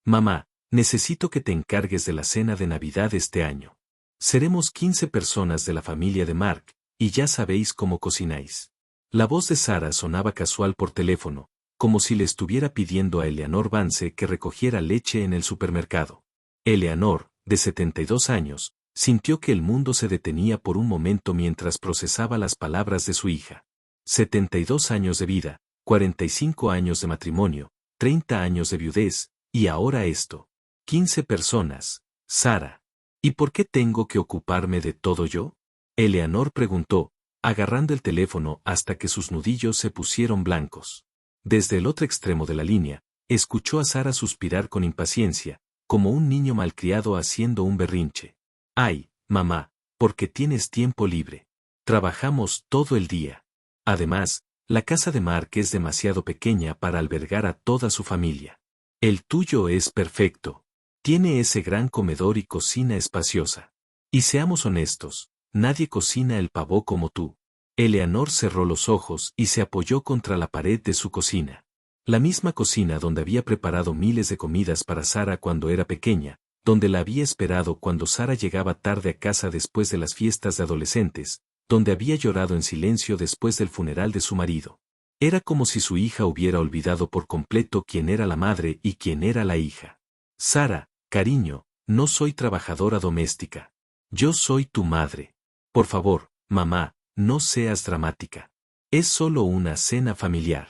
Mamá, necesito que te encargues de la cena de Navidad este año. Seremos 15 personas de la familia de Mark, y ya sabéis cómo cocináis. La voz de Sara sonaba casual por teléfono, como si le estuviera pidiendo a Eleanor Vance que recogiera leche en el supermercado. Eleanor, de 72 años, sintió que el mundo se detenía por un momento mientras procesaba las palabras de su hija. 72 años de vida, 45 años de matrimonio, 30 años de viudez, y ahora esto. 15 personas, Sara. ¿Y por qué tengo que ocuparme de todo yo? Eleanor preguntó, agarrando el teléfono hasta que sus nudillos se pusieron blancos. Desde el otro extremo de la línea, escuchó a Sara suspirar con impaciencia, como un niño malcriado haciendo un berrinche. Ay, mamá, porque tienes tiempo libre. Trabajamos todo el día. Además, la casa de Mark es demasiado pequeña para albergar a toda su familia. El tuyo es perfecto. Tiene ese gran comedor y cocina espaciosa. Y seamos honestos, nadie cocina el pavó como tú. Eleanor cerró los ojos y se apoyó contra la pared de su cocina. La misma cocina donde había preparado miles de comidas para Sara cuando era pequeña, donde la había esperado cuando Sara llegaba tarde a casa después de las fiestas de adolescentes, donde había llorado en silencio después del funeral de su marido. Era como si su hija hubiera olvidado por completo quién era la madre y quién era la hija. Sara, cariño, no soy trabajadora doméstica. Yo soy tu madre. Por favor, mamá, no seas dramática. Es solo una cena familiar.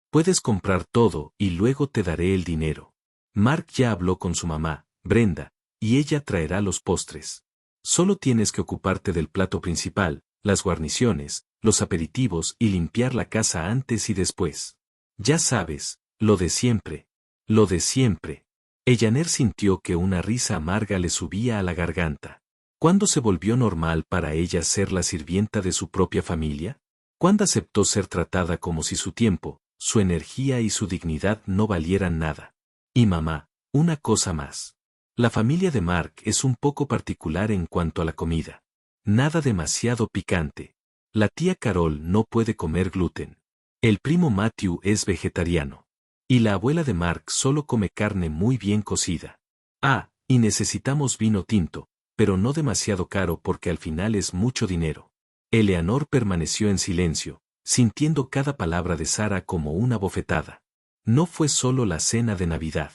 Puedes comprar todo y luego te daré el dinero. Mark ya habló con su mamá, Brenda, y ella traerá los postres. Solo tienes que ocuparte del plato principal, las guarniciones, los aperitivos y limpiar la casa antes y después. Ya sabes, lo de siempre. Lo de siempre. Eleanor sintió que una risa amarga le subía a la garganta. ¿Cuándo se volvió normal para ella ser la sirvienta de su propia familia? ¿Cuándo aceptó ser tratada como si su tiempo, su energía y su dignidad no valieran nada? Y mamá, una cosa más. La familia de Mark es un poco particular en cuanto a la comida. Nada demasiado picante. La tía Carol no puede comer gluten. El primo Matthew es vegetariano. Y la abuela de Mark solo come carne muy bien cocida. Ah, y necesitamos vino tinto, pero no demasiado caro porque al final es mucho dinero. Eleanor permaneció en silencio, sintiendo cada palabra de Sara como una bofetada. No fue solo la cena de Navidad.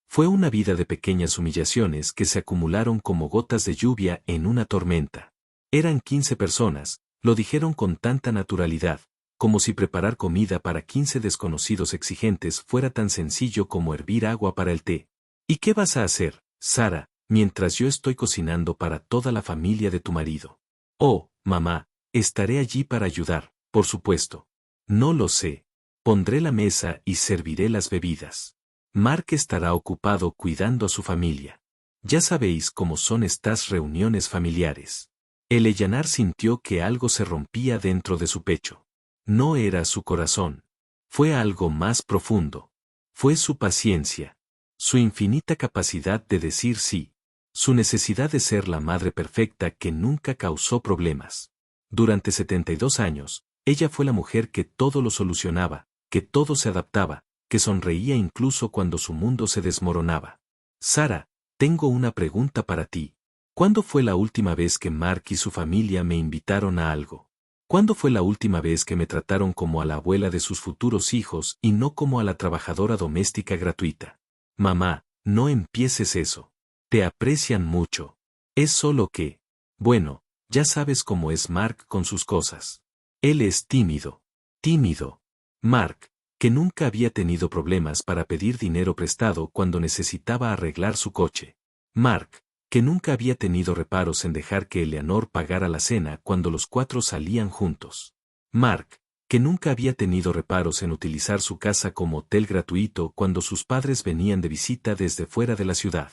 Fue una vida de pequeñas humillaciones que se acumularon como gotas de lluvia en una tormenta. Eran 15 personas, lo dijeron con tanta naturalidad, como si preparar comida para 15 desconocidos exigentes fuera tan sencillo como hervir agua para el té. ¿Y qué vas a hacer, Sara, mientras yo estoy cocinando para toda la familia de tu marido? Oh, mamá, estaré allí para ayudar, por supuesto. No lo sé. Pondré la mesa y serviré las bebidas. Mark estará ocupado cuidando a su familia. Ya sabéis cómo son estas reuniones familiares. Eleanor sintió que algo se rompía dentro de su pecho. No era su corazón. Fue algo más profundo. Fue su paciencia. Su infinita capacidad de decir sí. Su necesidad de ser la madre perfecta que nunca causó problemas. Durante 72 años, ella fue la mujer que todo lo solucionaba, que todo se adaptaba, que sonreía incluso cuando su mundo se desmoronaba. Sara, tengo una pregunta para ti. ¿Cuándo fue la última vez que Mark y su familia me invitaron a algo? ¿Cuándo fue la última vez que me trataron como a la abuela de sus futuros hijos y no como a la trabajadora doméstica gratuita? Mamá, no empieces eso. Te aprecian mucho. Es solo que, bueno, ya sabes cómo es Mark con sus cosas. Él es tímido. Tímido. Mark, que nunca había tenido problemas para pedir dinero prestado cuando necesitaba arreglar su coche. Mark, que nunca había tenido reparos en dejar que Eleanor pagara la cena cuando los cuatro salían juntos. Mark, que nunca había tenido reparos en utilizar su casa como hotel gratuito cuando sus padres venían de visita desde fuera de la ciudad.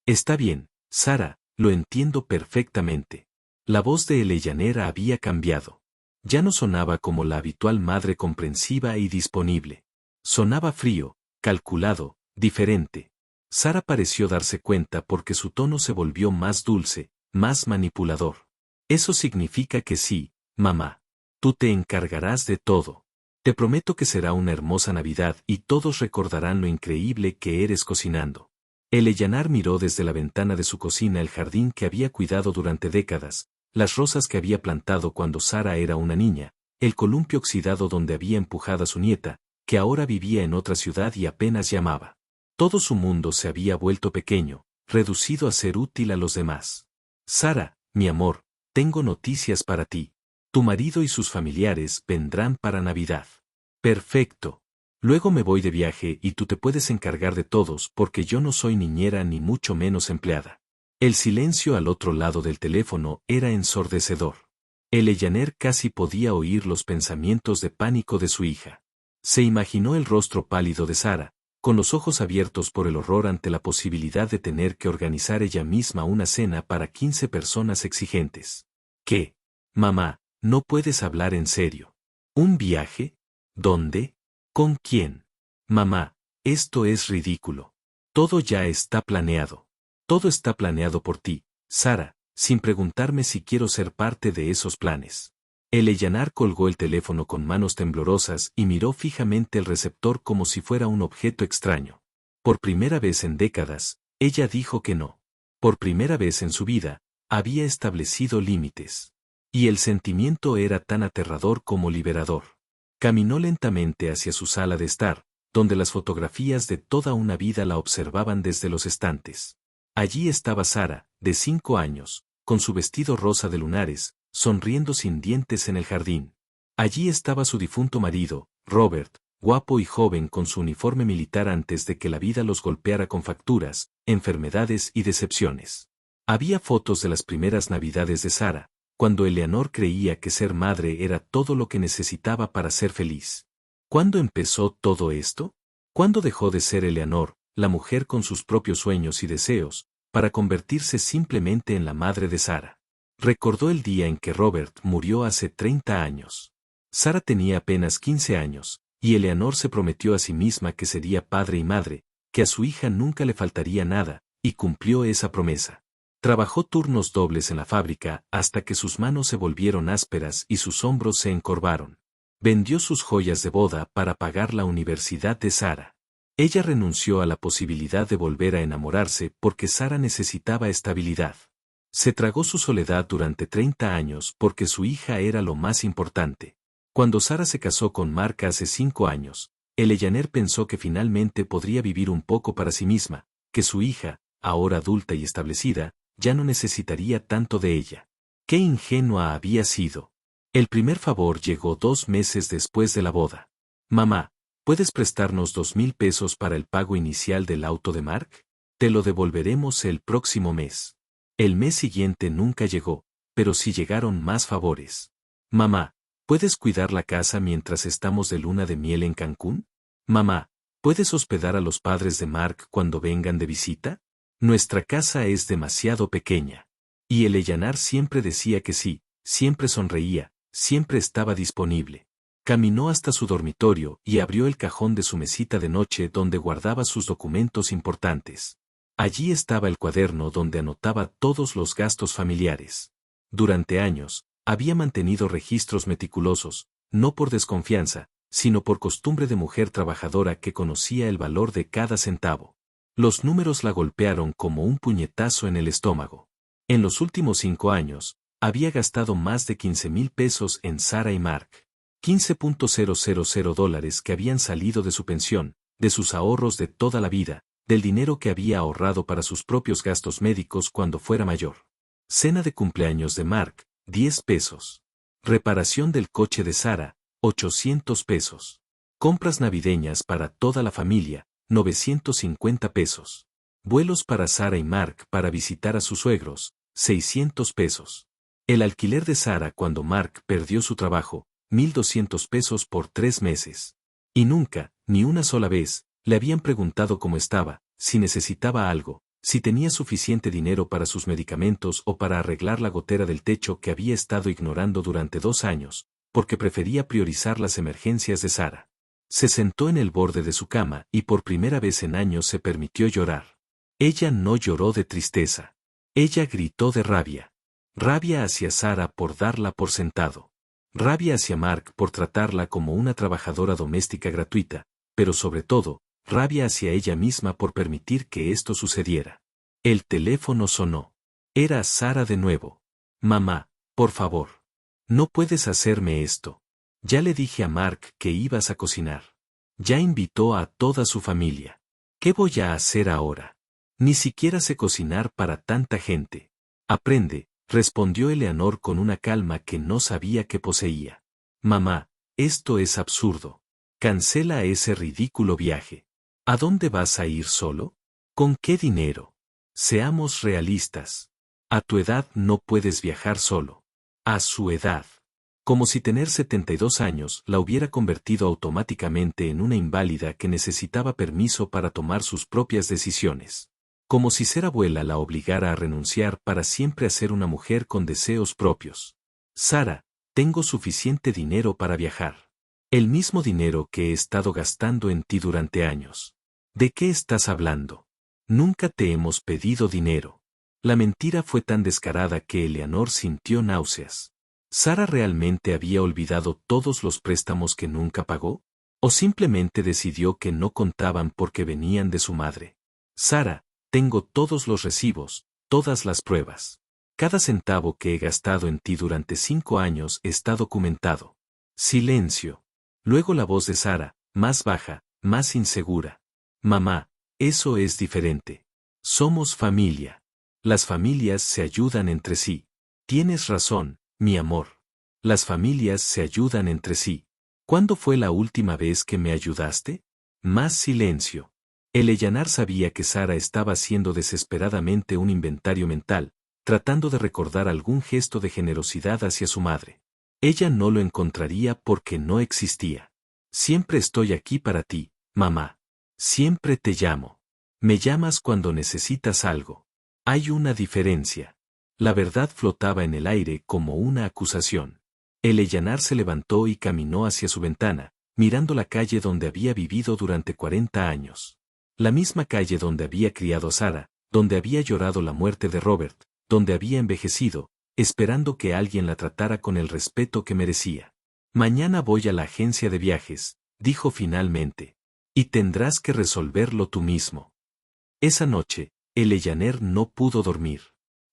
Está bien, Sara, lo entiendo perfectamente. La voz de Eleanor había cambiado. Ya no sonaba como la habitual madre comprensiva y disponible. Sonaba frío, calculado, diferente. Sara pareció darse cuenta porque su tono se volvió más dulce, más manipulador. Eso significa que sí, mamá. Tú te encargarás de todo. Te prometo que será una hermosa Navidad y todos recordarán lo increíble que eres cocinando. Eleanor miró desde la ventana de su cocina el jardín que había cuidado durante décadas, las rosas que había plantado cuando Sara era una niña, el columpio oxidado donde había empujado a su nieta, que ahora vivía en otra ciudad y apenas llamaba. Todo su mundo se había vuelto pequeño, reducido a ser útil a los demás. Sara, mi amor, tengo noticias para ti. Tu marido y sus familiares vendrán para Navidad. Perfecto. Luego me voy de viaje y tú te puedes encargar de todos porque yo no soy niñera ni mucho menos empleada. El silencio al otro lado del teléfono era ensordecedor. Eleanor casi podía oír los pensamientos de pánico de su hija. Se imaginó el rostro pálido de Sara, con los ojos abiertos por el horror ante la posibilidad de tener que organizar ella misma una cena para 15 personas exigentes. ¿Qué? Mamá, no puedes hablar en serio. ¿Un viaje? ¿Dónde? ¿Con quién? Mamá, esto es ridículo. Todo ya está planeado. Todo está planeado por ti, Sara, sin preguntarme si quiero ser parte de esos planes. Eleanor colgó el teléfono con manos temblorosas y miró fijamente el receptor como si fuera un objeto extraño. Por primera vez en décadas, ella dijo que no. Por primera vez en su vida, había establecido límites. Y el sentimiento era tan aterrador como liberador. Caminó lentamente hacia su sala de estar, donde las fotografías de toda una vida la observaban desde los estantes. Allí estaba Sara, de 5 años, con su vestido rosa de lunares, sonriendo sin dientes en el jardín. Allí estaba su difunto marido, Robert, guapo y joven con su uniforme militar antes de que la vida los golpeara con facturas, enfermedades y decepciones. Había fotos de las primeras navidades de Sara, cuando Eleanor creía que ser madre era todo lo que necesitaba para ser feliz. ¿Cuándo empezó todo esto? ¿Cuándo dejó de ser Eleanor, la mujer con sus propios sueños y deseos, para convertirse simplemente en la madre de Sara? Recordó el día en que Robert murió hace 30 años. Sara tenía apenas 15 años, y Eleanor se prometió a sí misma que sería padre y madre, que a su hija nunca le faltaría nada, y cumplió esa promesa. Trabajó turnos dobles en la fábrica hasta que sus manos se volvieron ásperas y sus hombros se encorvaron. Vendió sus joyas de boda para pagar la universidad de Sara. Ella renunció a la posibilidad de volver a enamorarse porque Sara necesitaba estabilidad. Se tragó su soledad durante 30 años porque su hija era lo más importante. Cuando Sara se casó con Mark hace 5 años, Eleanor pensó que finalmente podría vivir un poco para sí misma, que su hija, ahora adulta y establecida, ya no necesitaría tanto de ella. ¡Qué ingenua había sido! El primer favor llegó 2 meses después de la boda. Mamá, ¿puedes prestarnos 2,000 pesos para el pago inicial del auto de Mark? Te lo devolveremos el próximo mes. El mes siguiente nunca llegó, pero sí llegaron más favores. Mamá, ¿puedes cuidar la casa mientras estamos de luna de miel en Cancún? Mamá, ¿puedes hospedar a los padres de Mark cuando vengan de visita? Nuestra casa es demasiado pequeña. Y Eleanor siempre decía que sí, siempre sonreía, siempre estaba disponible. Caminó hasta su dormitorio y abrió el cajón de su mesita de noche donde guardaba sus documentos importantes. Allí estaba el cuaderno donde anotaba todos los gastos familiares. Durante años, había mantenido registros meticulosos, no por desconfianza, sino por costumbre de mujer trabajadora que conocía el valor de cada centavo. Los números la golpearon como un puñetazo en el estómago. En los últimos 5 años, había gastado más de 15,000 pesos en Sara y Mark. $15,000 que habían salido de su pensión, de sus ahorros de toda la vida, del dinero que había ahorrado para sus propios gastos médicos cuando fuera mayor. Cena de cumpleaños de Mark, 10 pesos. Reparación del coche de Sara, 800 pesos. Compras navideñas para toda la familia, 950 pesos. Vuelos para Sara y Mark para visitar a sus suegros, 600 pesos. El alquiler de Sara cuando Mark perdió su trabajo, 1,200 pesos por 3 meses. Y nunca, ni una sola vez, le habían preguntado cómo estaba, si necesitaba algo, si tenía suficiente dinero para sus medicamentos o para arreglar la gotera del techo que había estado ignorando durante 2 años, porque prefería priorizar las emergencias de Sara. Se sentó en el borde de su cama y por primera vez en años se permitió llorar. Ella no lloró de tristeza. Ella gritó de rabia. Rabia hacia Sara por darla por sentado. Rabia hacia Mark por tratarla como una trabajadora doméstica gratuita, pero sobre todo, rabia hacia ella misma por permitir que esto sucediera. El teléfono sonó. Era Sara de nuevo. Mamá, por favor. No puedes hacerme esto. Ya le dije a Mark que ibas a cocinar. Ya invitó a toda su familia. ¿Qué voy a hacer ahora? Ni siquiera sé cocinar para tanta gente. Aprende, respondió Eleanor con una calma que no sabía que poseía. Mamá, esto es absurdo. Cancela ese ridículo viaje. ¿A dónde vas a ir solo? ¿Con qué dinero? Seamos realistas. A tu edad no puedes viajar solo. A su edad. Como si tener 72 años la hubiera convertido automáticamente en una inválida que necesitaba permiso para tomar sus propias decisiones. Como si ser abuela la obligara a renunciar para siempre a ser una mujer con deseos propios. Sara, tengo suficiente dinero para viajar. El mismo dinero que he estado gastando en ti durante años. ¿De qué estás hablando? Nunca te hemos pedido dinero. La mentira fue tan descarada que Eleanor sintió náuseas. ¿Sara realmente había olvidado todos los préstamos que nunca pagó? ¿O simplemente decidió que no contaban porque venían de su madre? Sara, tengo todos los recibos, todas las pruebas. Cada centavo que he gastado en ti durante 5 años está documentado. Silencio. Luego la voz de Sara, más baja, más insegura. Mamá, eso es diferente. Somos familia. Las familias se ayudan entre sí. Tienes razón, mi amor. Las familias se ayudan entre sí. ¿Cuándo fue la última vez que me ayudaste? Más silencio. Eleanor sabía que Sara estaba haciendo desesperadamente un inventario mental, tratando de recordar algún gesto de generosidad hacia su madre. Ella no lo encontraría porque no existía. Siempre estoy aquí para ti, mamá. Siempre te llamo. Me llamas cuando necesitas algo. Hay una diferencia. La verdad flotaba en el aire como una acusación. Eleanor se levantó y caminó hacia su ventana, mirando la calle donde había vivido durante 40 años. La misma calle donde había criado a Sara, donde había llorado la muerte de Robert, donde había envejecido, esperando que alguien la tratara con el respeto que merecía. Mañana voy a la agencia de viajes, dijo finalmente. Y tendrás que resolverlo tú mismo. Esa noche, Eleanor no pudo dormir.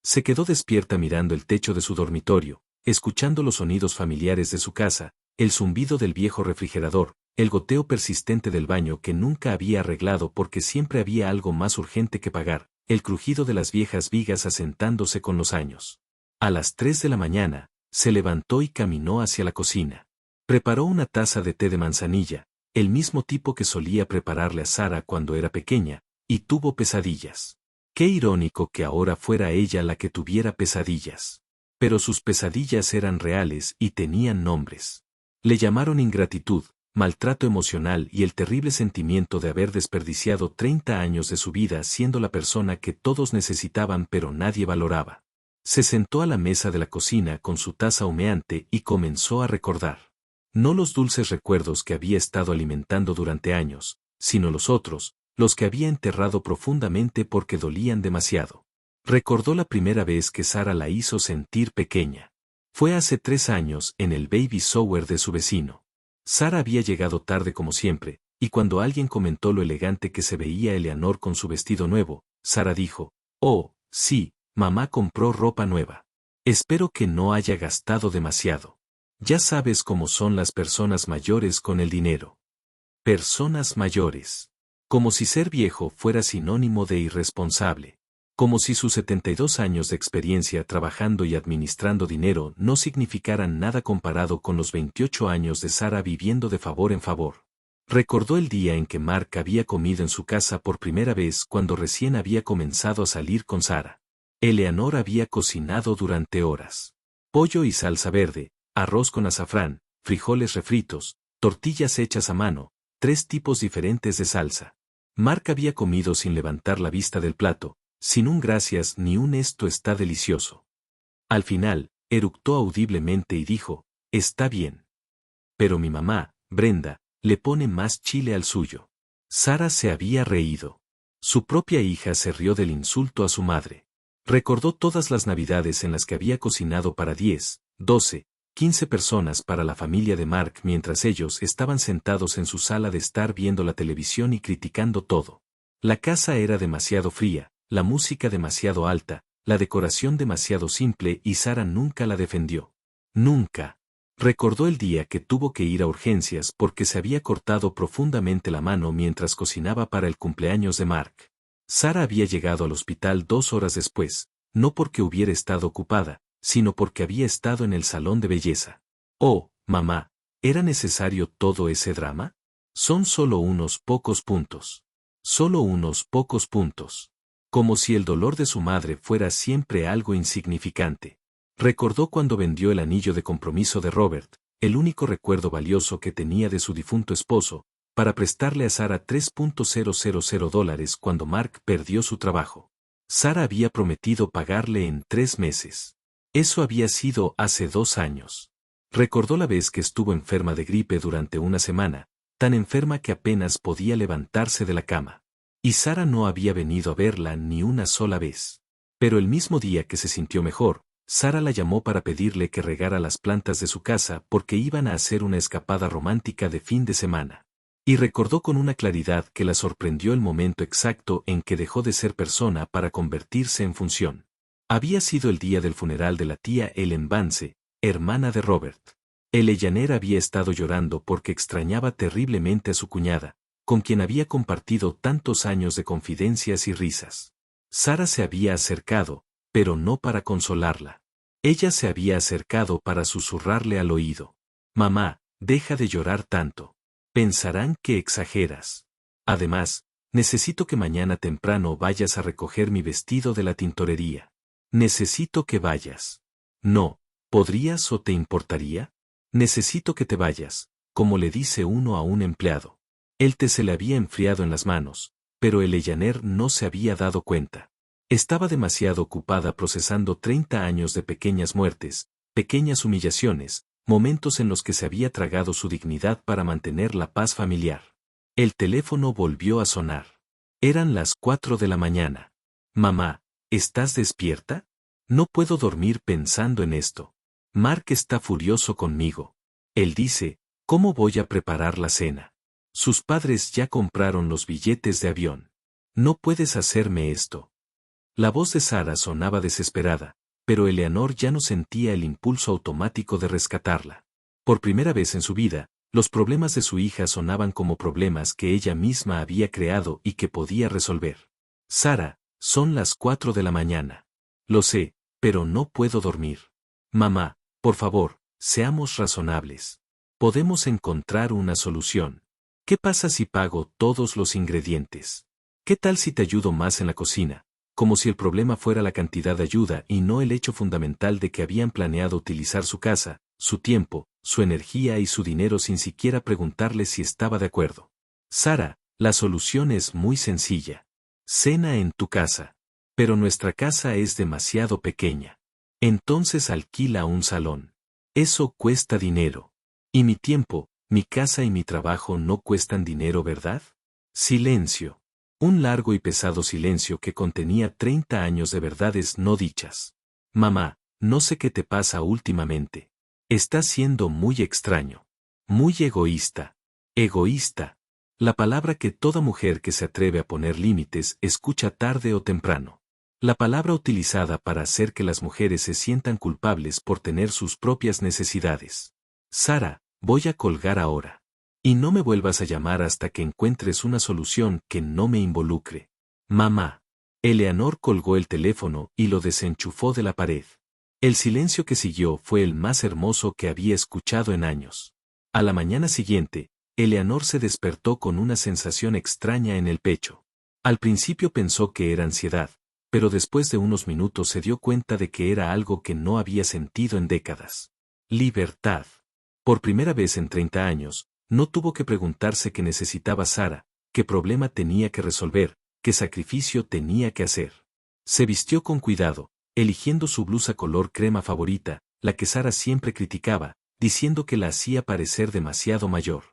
Se quedó despierta mirando el techo de su dormitorio, escuchando los sonidos familiares de su casa, el zumbido del viejo refrigerador, el goteo persistente del baño que nunca había arreglado porque siempre había algo más urgente que pagar, el crujido de las viejas vigas asentándose con los años. A las 3 de la mañana, se levantó y caminó hacia la cocina. Preparó una taza de té de manzanilla, el mismo tipo que solía prepararle a Sara cuando era pequeña, y tuvo pesadillas. Qué irónico que ahora fuera ella la que tuviera pesadillas. Pero sus pesadillas eran reales y tenían nombres. Le llamaron ingratitud, maltrato emocional y el terrible sentimiento de haber desperdiciado 30 años de su vida siendo la persona que todos necesitaban pero nadie valoraba. Se sentó a la mesa de la cocina con su taza humeante y comenzó a recordar. No los dulces recuerdos que había estado alimentando durante años, sino los otros, los que había enterrado profundamente porque dolían demasiado. Recordó la primera vez que Sara la hizo sentir pequeña. Fue hace 3 años en el baby shower de su vecino. Sara había llegado tarde como siempre, y cuando alguien comentó lo elegante que se veía Eleanor con su vestido nuevo, Sara dijo, «Oh, sí, mamá compró ropa nueva. Espero que no haya gastado demasiado. Ya sabes cómo son las personas mayores con el dinero». Personas mayores. Como si ser viejo fuera sinónimo de irresponsable. Como si sus 72 años de experiencia trabajando y administrando dinero no significaran nada comparado con los 28 años de Sara viviendo de favor en favor. Recordó el día en que Mark había comido en su casa por primera vez cuando recién había comenzado a salir con Sara. Eleanor había cocinado durante horas. Pollo y salsa verde, arroz con azafrán, frijoles refritos, tortillas hechas a mano, 3 tipos diferentes de salsa. Mark había comido sin levantar la vista del plato, sin un gracias ni un esto está delicioso. Al final, eructó audiblemente y dijo, «Está bien. Pero mi mamá, Brenda, le pone más chile al suyo». Sara se había reído. Su propia hija se rió del insulto a su madre. Recordó todas las navidades en las que había cocinado para 10, 12, 15 personas para la familia de Mark mientras ellos estaban sentados en su sala de estar viendo la televisión y criticando todo. La casa era demasiado fría, la música demasiado alta, la decoración demasiado simple y Sara nunca la defendió. Nunca. Recordó el día que tuvo que ir a urgencias porque se había cortado profundamente la mano mientras cocinaba para el cumpleaños de Mark. Sara había llegado al hospital 2 horas después, no porque hubiera estado ocupada, sino porque había estado en el salón de belleza. Oh, mamá, ¿era necesario todo ese drama? Son solo unos pocos puntos. Solo unos pocos puntos. Como si el dolor de su madre fuera siempre algo insignificante. Recordó cuando vendió el anillo de compromiso de Robert, el único recuerdo valioso que tenía de su difunto esposo, para prestarle a Sara $3,000 cuando Mark perdió su trabajo. Sara había prometido pagarle en 3 meses. Eso había sido hace 2 años. Recordó la vez que estuvo enferma de gripe durante una semana, tan enferma que apenas podía levantarse de la cama. Y Sara no había venido a verla ni una sola vez. Pero el mismo día que se sintió mejor, Sara la llamó para pedirle que regara las plantas de su casa porque iban a hacer una escapada romántica de fin de semana. Y recordó con una claridad que la sorprendió el momento exacto en que dejó de ser persona para convertirse en función. Había sido el día del funeral de la tía Ellen Vance, hermana de Robert. Eleanor había estado llorando porque extrañaba terriblemente a su cuñada, con quien había compartido tantos años de confidencias y risas. Sara se había acercado, pero no para consolarla. Ella se había acercado para susurrarle al oído. Mamá, deja de llorar tanto. Pensarán que exageras. Además, necesito que mañana temprano vayas a recoger mi vestido de la tintorería. Necesito que vayas. No, ¿podrías o te importaría? Necesito que te vayas, como le dice uno a un empleado. El té se le había enfriado en las manos, pero Eleanor no se había dado cuenta. Estaba demasiado ocupada procesando 30 años de pequeñas muertes, pequeñas humillaciones, momentos en los que se había tragado su dignidad para mantener la paz familiar. El teléfono volvió a sonar. Eran las 4 de la mañana. Mamá, ¿estás despierta? No puedo dormir pensando en esto. Mark está furioso conmigo. Él dice, ¿cómo voy a preparar la cena? Sus padres ya compraron los billetes de avión. No puedes hacerme esto. La voz de Sara sonaba desesperada, pero Eleanor ya no sentía el impulso automático de rescatarla. Por primera vez en su vida, los problemas de su hija sonaban como problemas que ella misma había creado y que podía resolver. Sara, son las 4 de la mañana. Lo sé, pero no puedo dormir. Mamá, por favor, seamos razonables. Podemos encontrar una solución. ¿Qué pasa si pago todos los ingredientes? ¿Qué tal si te ayudo más en la cocina? Como si el problema fuera la cantidad de ayuda y no el hecho fundamental de que habían planeado utilizar su casa, su tiempo, su energía y su dinero sin siquiera preguntarle si estaba de acuerdo. Sara, la solución es muy sencilla. Cena en tu casa. Pero nuestra casa es demasiado pequeña. Entonces alquila un salón. Eso cuesta dinero. Y mi tiempo, mi casa y mi trabajo no cuestan dinero, ¿verdad? Silencio. Un largo y pesado silencio que contenía 30 años de verdades no dichas. Mamá, no sé qué te pasa últimamente. Estás siendo muy extraño. Muy egoísta. Egoísta. La palabra que toda mujer que se atreve a poner límites escucha tarde o temprano. La palabra utilizada para hacer que las mujeres se sientan culpables por tener sus propias necesidades. Sara, voy a colgar ahora. Y no me vuelvas a llamar hasta que encuentres una solución que no me involucre. Mamá. Eleanor colgó el teléfono y lo desenchufó de la pared. El silencio que siguió fue el más hermoso que había escuchado en años. A la mañana siguiente, Eleanor se despertó con una sensación extraña en el pecho. Al principio pensó que era ansiedad, pero después de unos minutos se dio cuenta de que era algo que no había sentido en décadas. Libertad. Por primera vez en 30 años, no tuvo que preguntarse qué necesitaba Sara, qué problema tenía que resolver, qué sacrificio tenía que hacer. Se vistió con cuidado, eligiendo su blusa color crema favorita, la que Sara siempre criticaba, diciendo que la hacía parecer demasiado mayor.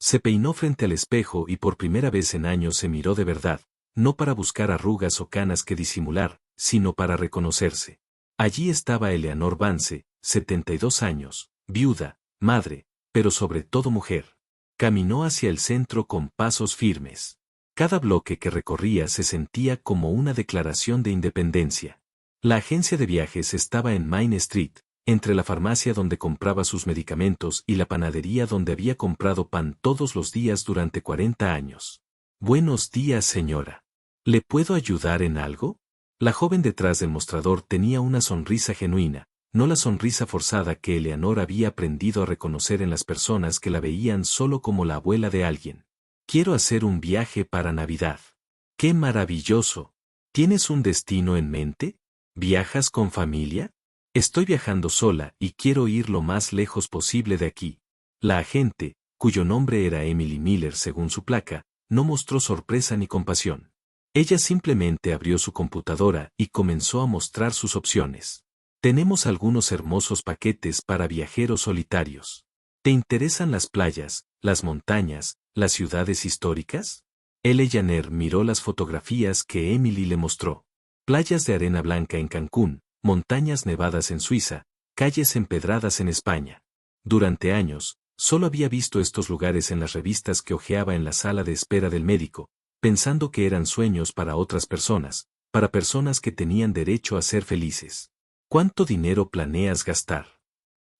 Se peinó frente al espejo y por primera vez en años se miró de verdad, no para buscar arrugas o canas que disimular, sino para reconocerse. Allí estaba Eleanor Vance, 72 años, viuda, madre, pero sobre todo mujer. Caminó hacia el centro con pasos firmes. Cada bloque que recorría se sentía como una declaración de independencia. La agencia de viajes estaba en Main Street, entre la farmacia donde compraba sus medicamentos y la panadería donde había comprado pan todos los días durante 40 años. Buenos días, señora. ¿Le puedo ayudar en algo? La joven detrás del mostrador tenía una sonrisa genuina, no la sonrisa forzada que Eleanor había aprendido a reconocer en las personas que la veían solo como la abuela de alguien. Quiero hacer un viaje para Navidad. ¡Qué maravilloso! ¿Tienes un destino en mente? ¿Viajas con familia? Estoy viajando sola y quiero ir lo más lejos posible de aquí. La agente, cuyo nombre era Emily Miller según su placa, no mostró sorpresa ni compasión. Ella simplemente abrió su computadora y comenzó a mostrar sus opciones. Tenemos algunos hermosos paquetes para viajeros solitarios. ¿Te interesan las playas, las montañas, las ciudades históricas? Eleanor miró las fotografías que Emily le mostró. Playas de arena blanca en Cancún, montañas nevadas en Suiza, calles empedradas en España. Durante años, solo había visto estos lugares en las revistas que hojeaba en la sala de espera del médico, pensando que eran sueños para otras personas, para personas que tenían derecho a ser felices. ¿Cuánto dinero planeas gastar?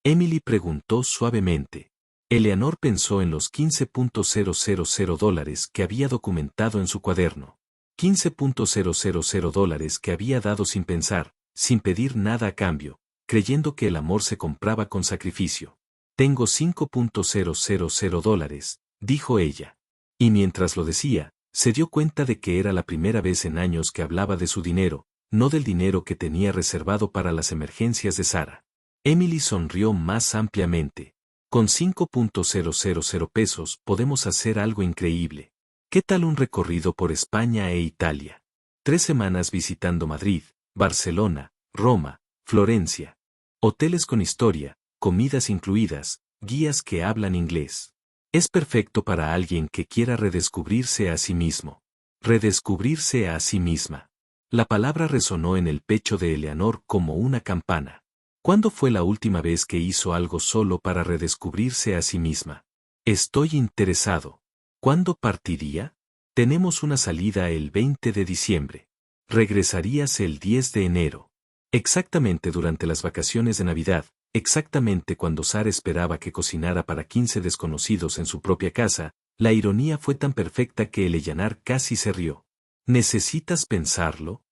Emily preguntó suavemente. Eleanor pensó en los $15,000 que había documentado en su cuaderno. $15,000 que había dado sin pensar, sin pedir nada a cambio, creyendo que el amor se compraba con sacrificio. Tengo $5,000, dijo ella. Y mientras lo decía, se dio cuenta de que era la primera vez en años que hablaba de su dinero, no del dinero que tenía reservado para las emergencias de Sarah. Emily sonrió más ampliamente. Con $5,000 podemos hacer algo increíble. ¿Qué tal un recorrido por España e Italia? 3 semanas visitando Madrid, Barcelona, Roma, Florencia. Hoteles con historia, comidas incluidas, guías que hablan inglés. Es perfecto para alguien que quiera redescubrirse a sí mismo. Redescubrirse a sí misma. La palabra resonó en el pecho de Eleanor como una campana. ¿Cuándo fue la última vez que hizo algo solo para redescubrirse a sí misma? Estoy interesado. ¿Cuándo partiría? Tenemos una salida el 20 de diciembre. Regresarías el 10 de enero. Exactamente durante las vacaciones de Navidad, exactamente cuando Sarah esperaba que cocinara para 15 desconocidos en su propia casa, la ironía fue tan perfecta que Eleanor casi se rió. ¿Necesitas pensarlo?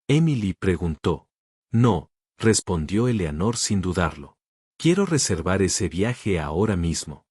Emily preguntó. No, respondió Eleanor sin dudarlo. Quiero reservar ese viaje ahora mismo.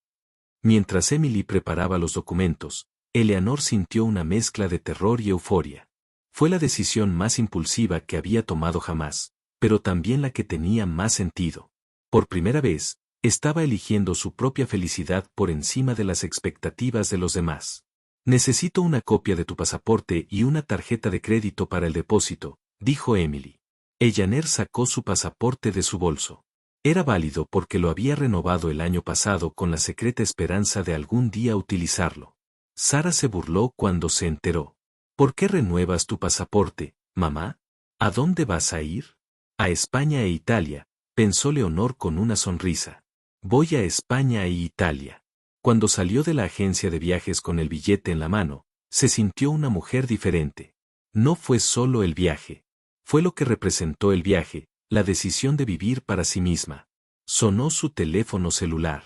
Mientras Emily preparaba los documentos, Eleanor sintió una mezcla de terror y euforia. Fue la decisión más impulsiva que había tomado jamás, pero también la que tenía más sentido. Por primera vez, estaba eligiendo su propia felicidad por encima de las expectativas de los demás. Necesito una copia de tu pasaporte y una tarjeta de crédito para el depósito, dijo Emily. Eleanor sacó su pasaporte de su bolso. Era válido porque lo había renovado el año pasado con la secreta esperanza de algún día utilizarlo. Sarah se burló cuando se enteró. ¿Por qué renuevas tu pasaporte, mamá? ¿A dónde vas a ir? A España e Italia, pensó Leonor con una sonrisa. Voy a España e Italia. Cuando salió de la agencia de viajes con el billete en la mano, se sintió una mujer diferente. No fue solo el viaje. Fue lo que representó el viaje, la decisión de vivir para sí misma. Sonó su teléfono celular.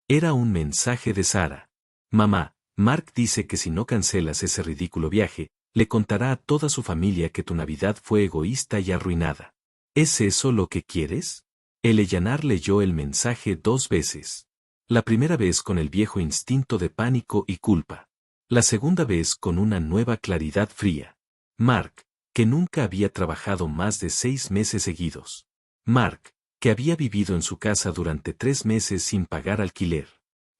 Era un mensaje de Sarah. Mamá, Mark dice que si no cancelas ese ridículo viaje, le contará a toda su familia que tu Navidad fue egoísta y arruinada. ¿Es eso lo que quieres? Eleanor leyó el mensaje 2 veces. La primera vez con el viejo instinto de pánico y culpa. La segunda vez con una nueva claridad fría. Mark, que nunca había trabajado más de 6 meses seguidos. Mark, que había vivido en su casa durante 3 meses sin pagar alquiler.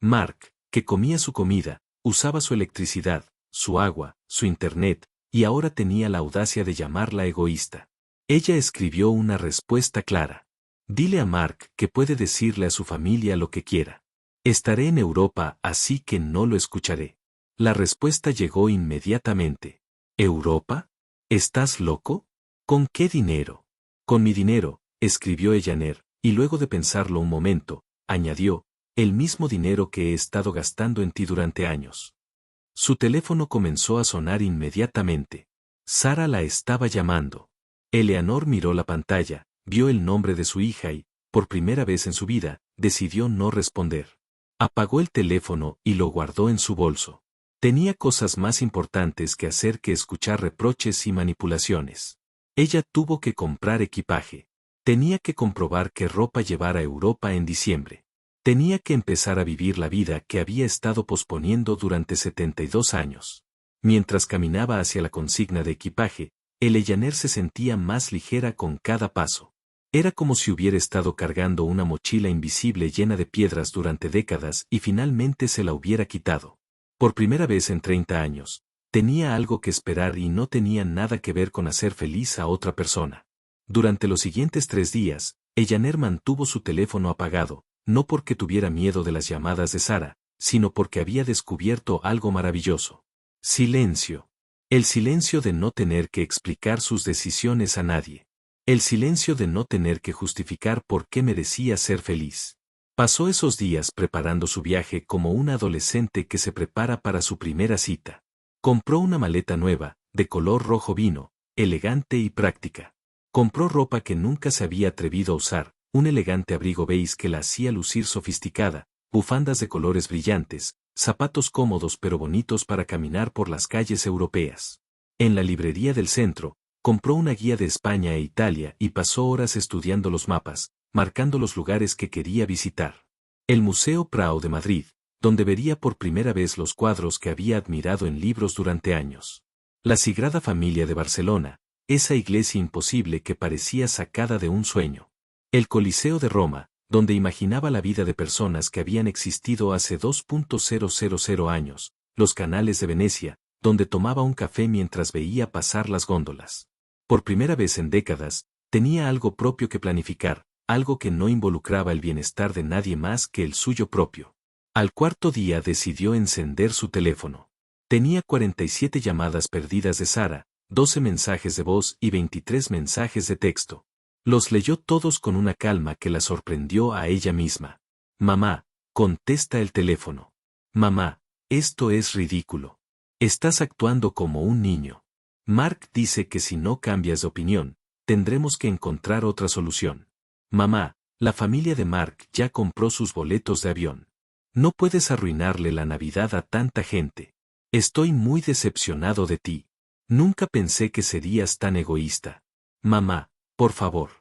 Mark, que comía su comida, usaba su electricidad, su agua, su internet, y ahora tenía la audacia de llamarla egoísta. Ella escribió una respuesta clara. Dile a Mark que puede decirle a su familia lo que quiera. Estaré en Europa, así que no lo escucharé. La respuesta llegó inmediatamente. ¿Europa? ¿Estás loco? ¿Con qué dinero? Con mi dinero, escribió Eleanor, y luego de pensarlo un momento, añadió, el mismo dinero que he estado gastando en ti durante años. Su teléfono comenzó a sonar inmediatamente. Sara la estaba llamando. Eleanor miró la pantalla, vio el nombre de su hija y, por primera vez en su vida, decidió no responder. Apagó el teléfono y lo guardó en su bolso. Tenía cosas más importantes que hacer que escuchar reproches y manipulaciones. Ella tuvo que comprar equipaje. Tenía que comprobar qué ropa llevar a Europa en diciembre. Tenía que empezar a vivir la vida que había estado posponiendo durante 72 años. Mientras caminaba hacia la consigna de equipaje, Eleanor se sentía más ligera con cada paso. Era como si hubiera estado cargando una mochila invisible llena de piedras durante décadas y finalmente se la hubiera quitado. Por primera vez en 30 años, tenía algo que esperar y no tenía nada que ver con hacer feliz a otra persona. Durante los siguientes 3 días, Eleanor mantuvo su teléfono apagado, no porque tuviera miedo de las llamadas de Sara, sino porque había descubierto algo maravilloso. Silencio. El silencio de no tener que explicar sus decisiones a nadie. El silencio de no tener que justificar por qué merecía ser feliz. Pasó esos días preparando su viaje como una adolescente que se prepara para su primera cita. Compró una maleta nueva, de color rojo vino, elegante y práctica. Compró ropa que nunca se había atrevido a usar, un elegante abrigo beige que la hacía lucir sofisticada, bufandas de colores brillantes, zapatos cómodos pero bonitos para caminar por las calles europeas. En la librería del centro, compró una guía de España e Italia y pasó horas estudiando los mapas, marcando los lugares que quería visitar. El Museo Prado de Madrid, donde vería por primera vez los cuadros que había admirado en libros durante años. La Sagrada Familia de Barcelona, esa iglesia imposible que parecía sacada de un sueño. El Coliseo de Roma, donde imaginaba la vida de personas que habían existido hace 2.000 años, los canales de Venecia, donde tomaba un café mientras veía pasar las góndolas. Por primera vez en décadas, tenía algo propio que planificar, algo que no involucraba el bienestar de nadie más que el suyo propio. Al cuarto día decidió encender su teléfono. Tenía 47 llamadas perdidas de Sara, 12 mensajes de voz y 23 mensajes de texto. Los leyó todos con una calma que la sorprendió a ella misma. Mamá, contesta el teléfono. Mamá, esto es ridículo. Estás actuando como un niño. Mark dice que si no cambias de opinión, tendremos que encontrar otra solución. Mamá, la familia de Mark ya compró sus boletos de avión. No puedes arruinarle la Navidad a tanta gente. Estoy muy decepcionado de ti. Nunca pensé que serías tan egoísta. Mamá, por favor.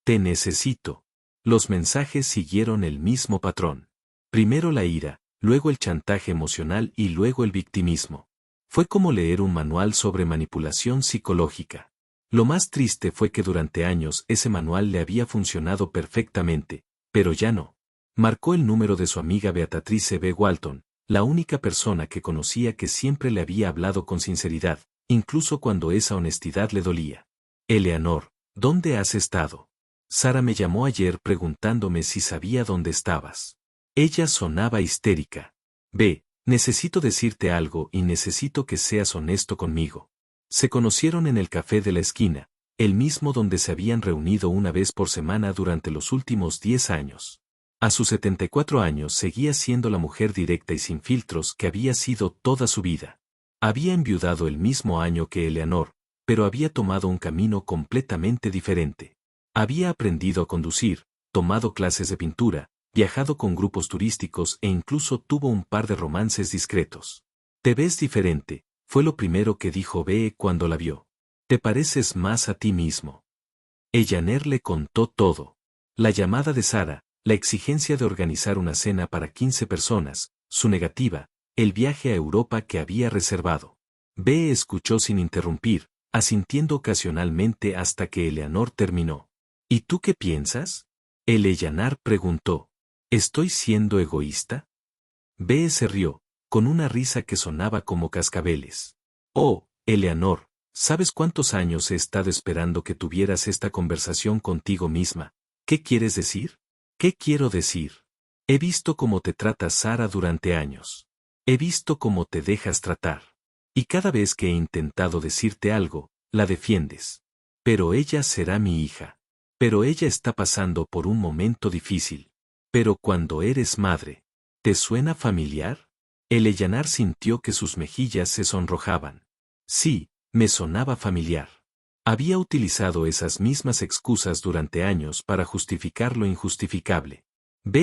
Te necesito. Los mensajes siguieron el mismo patrón. Primero la ira, luego el chantaje emocional y luego el victimismo. Fue como leer un manual sobre manipulación psicológica. Lo más triste fue que durante años ese manual le había funcionado perfectamente, pero ya no. Marcó el número de su amiga Beatrice B. Walton, la única persona que conocía que siempre le había hablado con sinceridad, incluso cuando esa honestidad le dolía. Eleanor, ¿dónde has estado? Sara me llamó ayer preguntándome si sabía dónde estabas. Ella sonaba histérica. Ve, necesito decirte algo y necesito que seas honesto conmigo. Se conocieron en el café de la esquina, el mismo donde se habían reunido una vez por semana durante los últimos 10 años. A sus 74 años seguía siendo la mujer directa y sin filtros que había sido toda su vida. Había enviudado el mismo año que Eleanor, pero había tomado un camino completamente diferente. Había aprendido a conducir, tomado clases de pintura, viajado con grupos turísticos e incluso tuvo un par de romances discretos. Te ves diferente, fue lo primero que dijo Bea cuando la vio. Te pareces más a ti mismo. Eleanor le contó todo. La llamada de Sara, la exigencia de organizar una cena para 15 personas, su negativa, el viaje a Europa que había reservado. Bea escuchó sin interrumpir, asintiendo ocasionalmente hasta que Eleanor terminó. ¿Y tú qué piensas? Eleanor preguntó. ¿Estoy siendo egoísta? Bea se rió, con una risa que sonaba como cascabeles. Oh, Eleanor, ¿sabes cuántos años he estado esperando que tuvieras esta conversación contigo misma? ¿Qué quieres decir? ¿Qué quiero decir? He visto cómo te trata Sara durante años. He visto cómo te dejas tratar. Y cada vez que he intentado decirte algo, la defiendes. Pero ella será mi hija. Pero ella está pasando por un momento difícil. Pero cuando eres madre, ¿te suena familiar? Eleanor sintió que sus mejillas se sonrojaban. Sí, me sonaba familiar. Había utilizado esas mismas excusas durante años para justificar lo injustificable.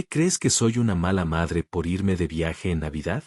¿Crees que soy una mala madre por irme de viaje en Navidad?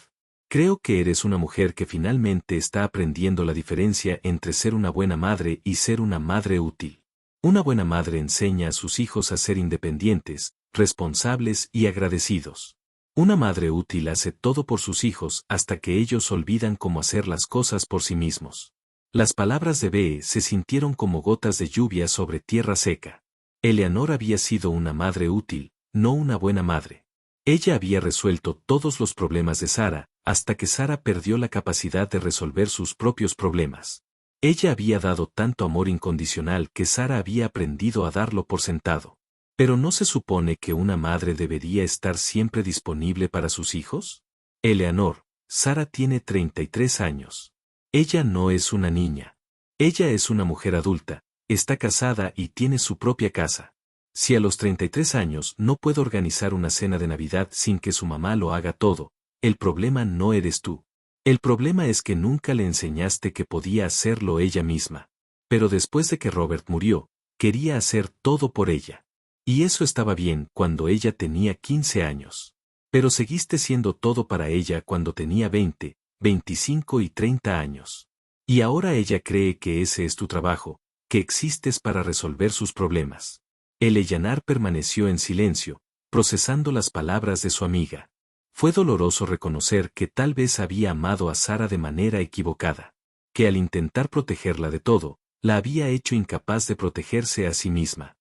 Creo que eres una mujer que finalmente está aprendiendo la diferencia entre ser una buena madre y ser una madre útil. Una buena madre enseña a sus hijos a ser independientes, responsables y agradecidos. Una madre útil hace todo por sus hijos hasta que ellos olvidan cómo hacer las cosas por sí mismos. Las palabras de Bee se sintieron como gotas de lluvia sobre tierra seca. Eleanor había sido una madre útil, no una buena madre. Ella había resuelto todos los problemas de Sara, hasta que Sara perdió la capacidad de resolver sus propios problemas. Ella había dado tanto amor incondicional que Sara había aprendido a darlo por sentado. ¿Pero no se supone que una madre debería estar siempre disponible para sus hijos? Eleanor, Sara tiene 33 años. Ella no es una niña. Ella es una mujer adulta, está casada y tiene su propia casa. Si a los 33 años no puede organizar una cena de Navidad sin que su mamá lo haga todo, el problema no eres tú. El problema es que nunca le enseñaste que podía hacerlo ella misma. Pero después de que Robert murió, quería hacer todo por ella. Y eso estaba bien cuando ella tenía 15 años. Pero seguiste siendo todo para ella cuando tenía 20, 25 y 30 años. Y ahora ella cree que ese es tu trabajo, que existes para resolver sus problemas. Eleanor permaneció en silencio, procesando las palabras de su amiga. Fue doloroso reconocer que tal vez había amado a Sara de manera equivocada, que al intentar protegerla de todo, la había hecho incapaz de protegerse a sí misma.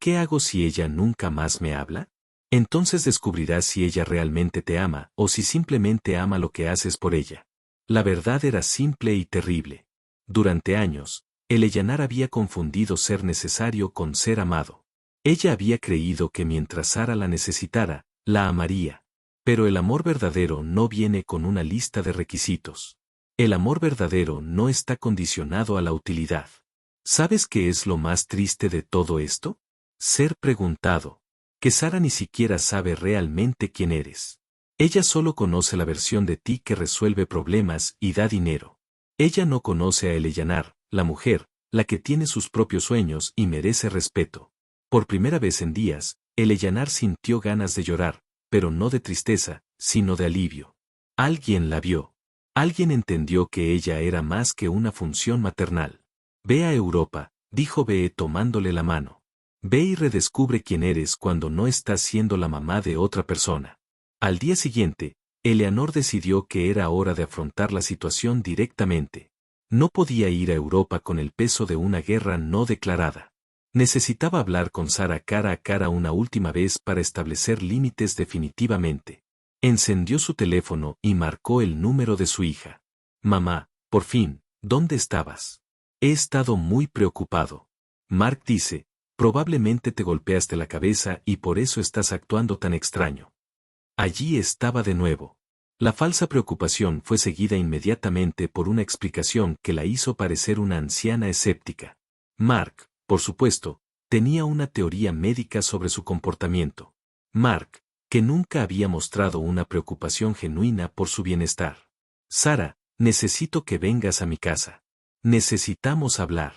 ¿Qué hago si ella nunca más me habla? Entonces descubrirás si ella realmente te ama o si simplemente ama lo que haces por ella. La verdad era simple y terrible. Durante años, Eleanor había confundido ser necesario con ser amado. Ella había creído que mientras Sara la necesitara, la amaría. Pero el amor verdadero no viene con una lista de requisitos. El amor verdadero no está condicionado a la utilidad. ¿Sabes qué es lo más triste de todo esto? Ser preguntado. Que Sara ni siquiera sabe realmente quién eres. Ella solo conoce la versión de ti que resuelve problemas y da dinero. Ella no conoce a Eleanor, la mujer, la que tiene sus propios sueños y merece respeto. Por primera vez en días, Eleanor sintió ganas de llorar, pero no de tristeza, sino de alivio. Alguien la vio. Alguien entendió que ella era más que una función maternal. Ve a Europa, dijo Bee tomándole la mano. Ve y redescubre quién eres cuando no estás siendo la mamá de otra persona. Al día siguiente, Eleanor decidió que era hora de afrontar la situación directamente. No podía ir a Europa con el peso de una guerra no declarada. Necesitaba hablar con Sara cara a cara una última vez para establecer límites definitivamente. Encendió su teléfono y marcó el número de su hija. Mamá, por fin, ¿dónde estabas? He estado muy preocupado. Mark dice, probablemente te golpeaste la cabeza y por eso estás actuando tan extraño. Allí estaba de nuevo. La falsa preocupación fue seguida inmediatamente por una explicación que la hizo parecer una anciana escéptica. Mark, por supuesto, tenía una teoría médica sobre su comportamiento. Mark, que nunca había mostrado una preocupación genuina por su bienestar. Sara, necesito que vengas a mi casa. Necesitamos hablar.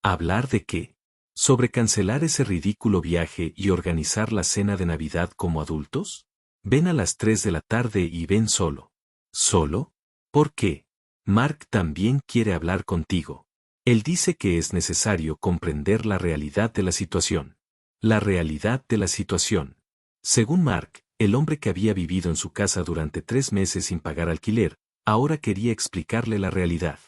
¿Hablar de qué? ¿Sobre cancelar ese ridículo viaje y organizar la cena de Navidad como adultos? Ven a las 3 de la tarde y ven solo. ¿Solo? ¿Por qué? Mark también quiere hablar contigo. Él dice que es necesario comprender la realidad de la situación. La realidad de la situación. Según Mark, el hombre que había vivido en su casa durante 3 meses sin pagar alquiler, ahora quería explicarle la realidad.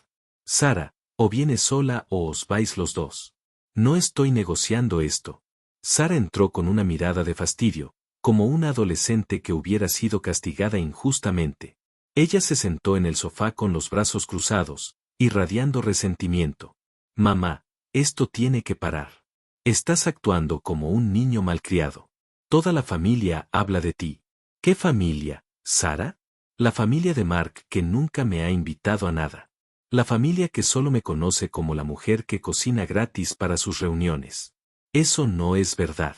Sara, o vienes sola o os vais los dos. No estoy negociando esto. Sara entró con una mirada de fastidio, como una adolescente que hubiera sido castigada injustamente. Ella se sentó en el sofá con los brazos cruzados, irradiando resentimiento. Mamá, esto tiene que parar. Estás actuando como un niño malcriado. Toda la familia habla de ti. ¿Qué familia, Sara? La familia de Mark que nunca me ha invitado a nada. La familia que solo me conoce como la mujer que cocina gratis para sus reuniones. Eso no es verdad.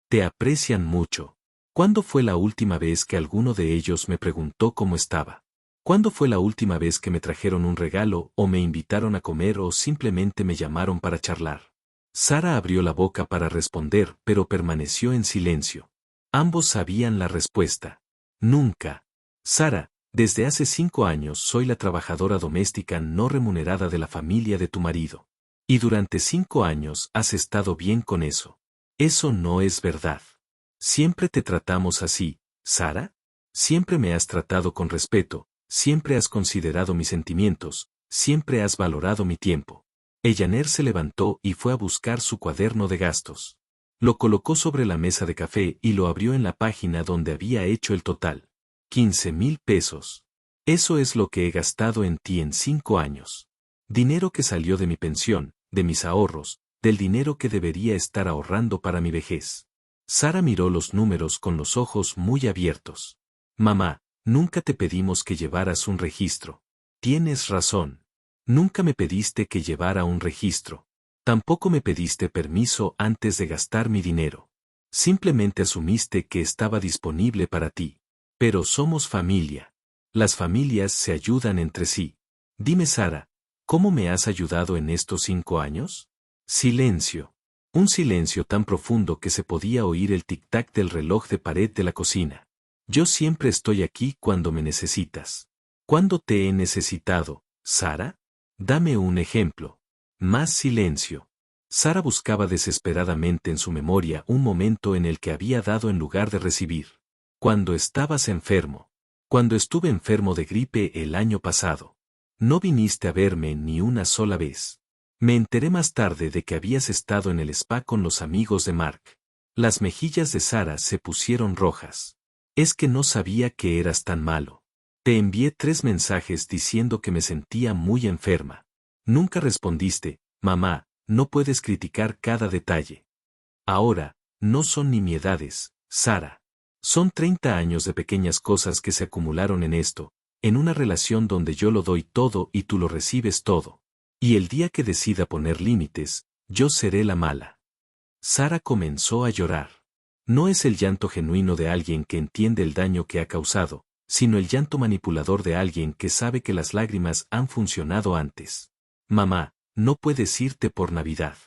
Te aprecian mucho. ¿Cuándo fue la última vez que alguno de ellos me preguntó cómo estaba? ¿Cuándo fue la última vez que me trajeron un regalo o me invitaron a comer o simplemente me llamaron para charlar? Sara abrió la boca para responder, pero permaneció en silencio. Ambos sabían la respuesta. Nunca. Sara, desde hace 5 años soy la trabajadora doméstica no remunerada de la familia de tu marido. Y durante 5 años has estado bien con eso. Eso no es verdad. ¿Siempre te tratamos así, Sara? Siempre me has tratado con respeto, siempre has considerado mis sentimientos, siempre has valorado mi tiempo. Ellaner se levantó y fue a buscar su cuaderno de gastos. Lo colocó sobre la mesa de café y lo abrió en la página donde había hecho el total. 15,000 pesos. Eso es lo que he gastado en ti en 5 años. Dinero que salió de mi pensión, de mis ahorros, del dinero que debería estar ahorrando para mi vejez. Sara miró los números con los ojos muy abiertos. Mamá, nunca te pedimos que llevaras un registro. Tienes razón. Nunca me pediste que llevara un registro. Tampoco me pediste permiso antes de gastar mi dinero. Simplemente asumiste que estaba disponible para ti. Pero somos familia. Las familias se ayudan entre sí. Dime, Sara, ¿cómo me has ayudado en estos 5 años? Silencio. Un silencio tan profundo que se podía oír el tic-tac del reloj de pared de la cocina. Yo siempre estoy aquí cuando me necesitas. ¿Cuándo te he necesitado, Sara? Dame un ejemplo. Más silencio. Sara buscaba desesperadamente en su memoria un momento en el que había dado en lugar de recibir. Cuando estabas enfermo. Cuando estuve enfermo de gripe el año pasado. No viniste a verme ni una sola vez. Me enteré más tarde de que habías estado en el spa con los amigos de Mark. Las mejillas de Sara se pusieron rojas. Es que no sabía que eras tan malo. Te envié 3 mensajes diciendo que me sentía muy enferma. Nunca respondiste, mamá, no puedes criticar cada detalle. Ahora, no son nimiedades, Sara. Son 30 años de pequeñas cosas que se acumularon en esto, en una relación donde yo lo doy todo y tú lo recibes todo. Y el día que decida poner límites, yo seré la mala. Sara comenzó a llorar. No es el llanto genuino de alguien que entiende el daño que ha causado, sino el llanto manipulador de alguien que sabe que las lágrimas han funcionado antes. Mamá, no puedes irte por Navidad.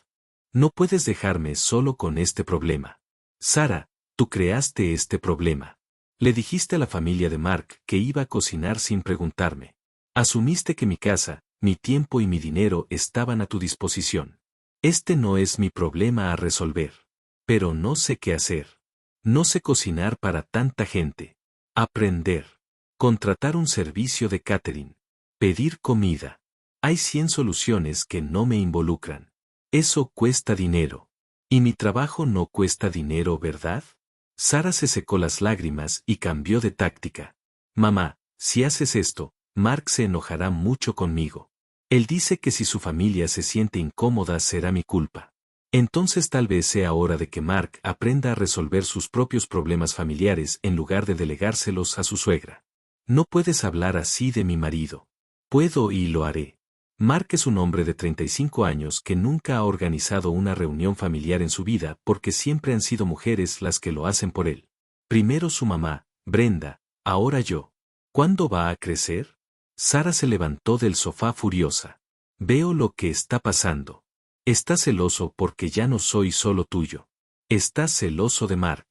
No puedes dejarme solo con este problema. Sara, tú creaste este problema. Le dijiste a la familia de Mark que iba a cocinar sin preguntarme. Asumiste que mi casa, mi tiempo y mi dinero estaban a tu disposición. Este no es mi problema a resolver. Pero no sé qué hacer. No sé cocinar para tanta gente. Aprender. Contratar un servicio de catering. Pedir comida. Hay 100 soluciones que no me involucran. Eso cuesta dinero. Y mi trabajo no cuesta dinero, ¿verdad? Sara se secó las lágrimas y cambió de táctica. Mamá, si haces esto, Mark se enojará mucho conmigo. Él dice que si su familia se siente incómoda será mi culpa. Entonces tal vez sea hora de que Mark aprenda a resolver sus propios problemas familiares en lugar de delegárselos a su suegra. No puedes hablar así de mi marido. Puedo y lo haré. Mark es un hombre de 35 años que nunca ha organizado una reunión familiar en su vida porque siempre han sido mujeres las que lo hacen por él. Primero su mamá, Brenda, ahora yo. ¿Cuándo va a crecer? Sara se levantó del sofá furiosa. Veo lo que está pasando. Estás celoso porque ya no soy solo tuyo. Estás celoso de Mark.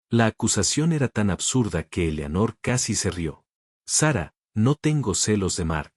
La acusación era tan absurda que Eleanor casi se rió. Sara, no tengo celos de Mark.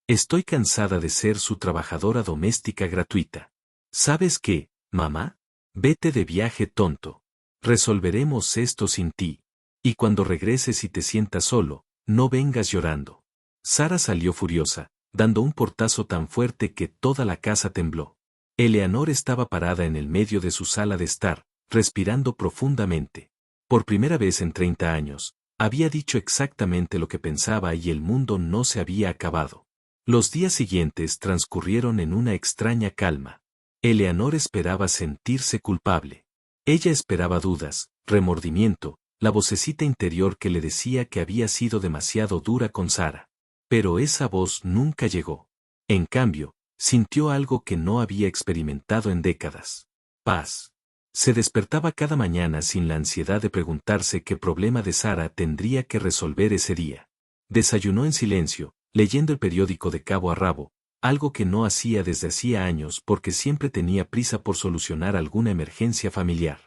Estoy cansada de ser su trabajadora doméstica gratuita. ¿Sabes qué, mamá? Vete de viaje, tonto. Resolveremos esto sin ti. Y cuando regreses y te sientas solo, no vengas llorando. Sara salió furiosa, dando un portazo tan fuerte que toda la casa tembló. Eleanor estaba parada en el medio de su sala de estar, respirando profundamente. Por primera vez en 30 años, había dicho exactamente lo que pensaba y el mundo no se había acabado. Los días siguientes transcurrieron en una extraña calma. Eleanor esperaba sentirse culpable. Ella esperaba dudas, remordimiento, la vocecita interior que le decía que había sido demasiado dura con Sara. Pero esa voz nunca llegó. En cambio, sintió algo que no había experimentado en décadas. Paz. Se despertaba cada mañana sin la ansiedad de preguntarse qué problema de Sara tendría que resolver ese día. Desayunó en silencio, leyendo el periódico de cabo a rabo, algo que no hacía desde hacía años porque siempre tenía prisa por solucionar alguna emergencia familiar.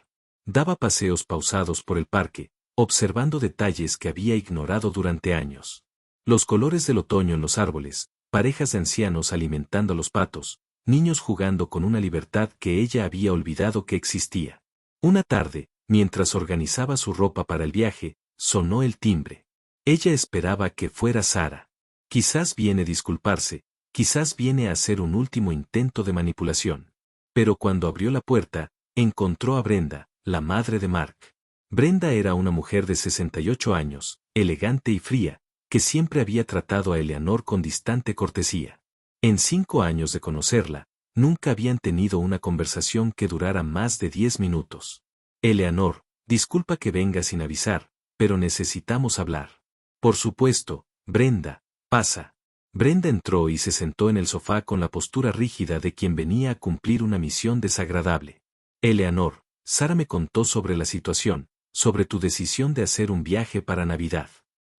Daba paseos pausados por el parque, observando detalles que había ignorado durante años. Los colores del otoño en los árboles, parejas de ancianos alimentando a los patos, niños jugando con una libertad que ella había olvidado que existía. Una tarde, mientras organizaba su ropa para el viaje, sonó el timbre. Ella esperaba que fuera Sara. Quizás viene a disculparse, quizás viene a hacer un último intento de manipulación. Pero cuando abrió la puerta, encontró a Brenda, la madre de Mark. Brenda era una mujer de 68 años, elegante y fría, que siempre había tratado a Eleanor con distante cortesía. En 5 años de conocerla, nunca habían tenido una conversación que durara más de 10 minutos. Eleanor, disculpa que venga sin avisar, pero necesitamos hablar. Por supuesto, Brenda, pasa. Brenda entró y se sentó en el sofá con la postura rígida de quien venía a cumplir una misión desagradable. Eleanor, Sara me contó sobre la situación, sobre tu decisión de hacer un viaje para Navidad.